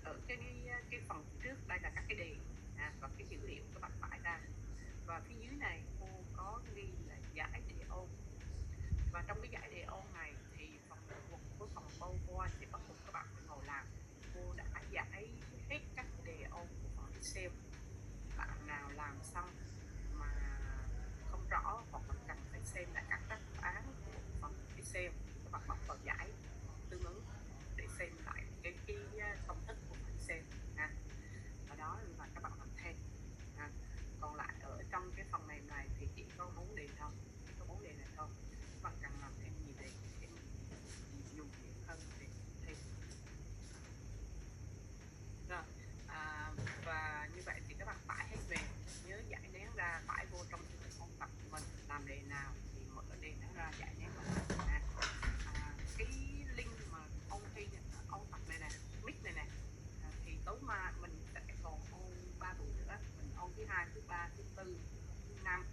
ở cái phần trước đây là các cái đề và cái dữ liệu các bạn tải ra, và phía dưới này cô có ghi là giải đề ôn, và trong cái giải đề ôn này thì phần của phần bao quanh thì bắt buộc các bạn phải ngồi làm. Cô đã giải hết các đề ôn của phần Excel. Bạn nào làm xong mà không rõ hoặc là cần phải xem lại các đáp án của phần Excel thì các bạn bấm vào giải tương ứng để xem lại cái công thức của phần Excel và đó là các bạn làm thêm. Còn lại ở trong cái phần mềm này thì chỉ có 4 đề thôi, chỉ có 4 đề này thôi. Các bạn cần làm thêm nhiều đề để dùng nhiều hơn để thêm. Rồi và như vậy thì các bạn tải hết về, nhớ giải nén ra, tải vô trong chương trình ôn tập của mình, làm đề nào thì mở đề nó ra, giải nén vào. Cái link mà ôn thi ôn tập này nè, mic này nè, thì tối mai mình sẽ còn ôn 3 buổi nữa, mình ôn thứ 2, thứ 3, thứ 4, thứ 5,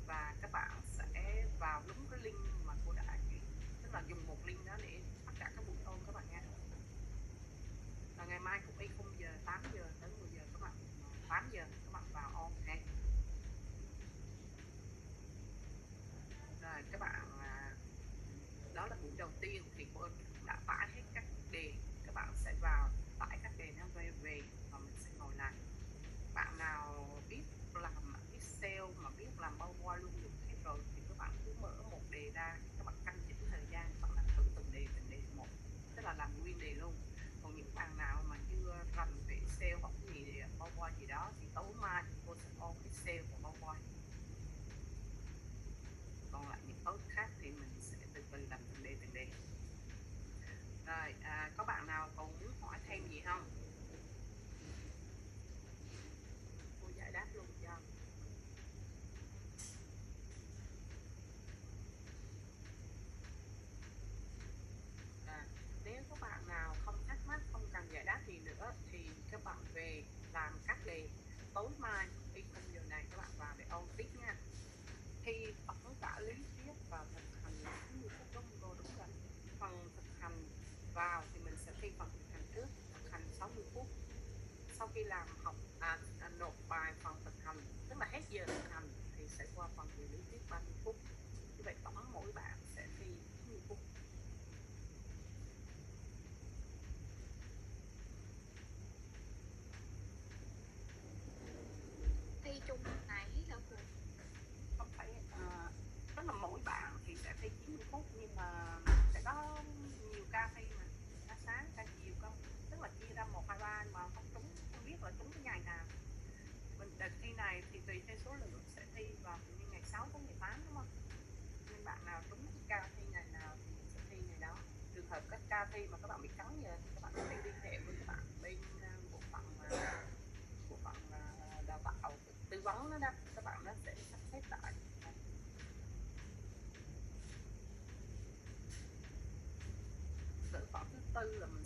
và các bạn sẽ vào đúng cái link mà cô đã chuyển, tức là dùng một link đó để tất cả các buổi ôn các bạn nghe. Và ngày mai cũng y 0 giờ 8 giờ tới 10 giờ các bạn, 8 giờ các bạn vào ôn ha. Rồi các bạn đó là buổi đầu tiên thì cô cũng đã tải hết các đề, các bạn sẽ vào tải các đề nó về và mình sẽ ngồi làm. Bạn nào biết làm Excel mà biết làm PowerPoint luôn được hết rồi thì các bạn cứ mở một đề ra, các bạn căn chỉnh thời gian, các bạn làm thử từng đề một, tức là làm nguyên đề luôn. Còn những bạn nào mà chưa rành về Excel hoặc gì để PowerPoint gì đó thì tối mai thì cô sẽ ôn Excel và PowerPoint. Còn lại những tối khác thì mình sẽ từ từ làm từng đề. vào thì mình sẽ thi phần thực hành trước, thực hành 60 phút. Sau khi làm nộp bài phần thực hành, tức là hết giờ thực hành thì sẽ qua phần điều lý thuyết 30 phút. Như vậy tổng mỗi bạn sẽ thi 90 phút. Thi chung một ngày hả cô? Không phải tức là mỗi bạn thì sẽ thi 90 phút, nhưng mà sẽ có nhiều ca thi mà, ca sáng ca chiều không, tức là chia ra 1, 2, 3 mà không biết là trúng cái ngày nào. Mình đợt thi này thì tùy theo số lượng sẽ thi vào như ngày 6 tới ngày 8 đúng không, nên bạn nào trúng cái ca thi ngày nào thì mình sẽ thi ngày đó. Trường hợp các ca thi mà các bạn bị cắn giờ thì các bạn có thể liên hệ với các bạn bên bộ phận đào tạo tư vấn đó, các bạn nó sẽ sắp xếp lại. Cỡ khoảng thứ tư là mình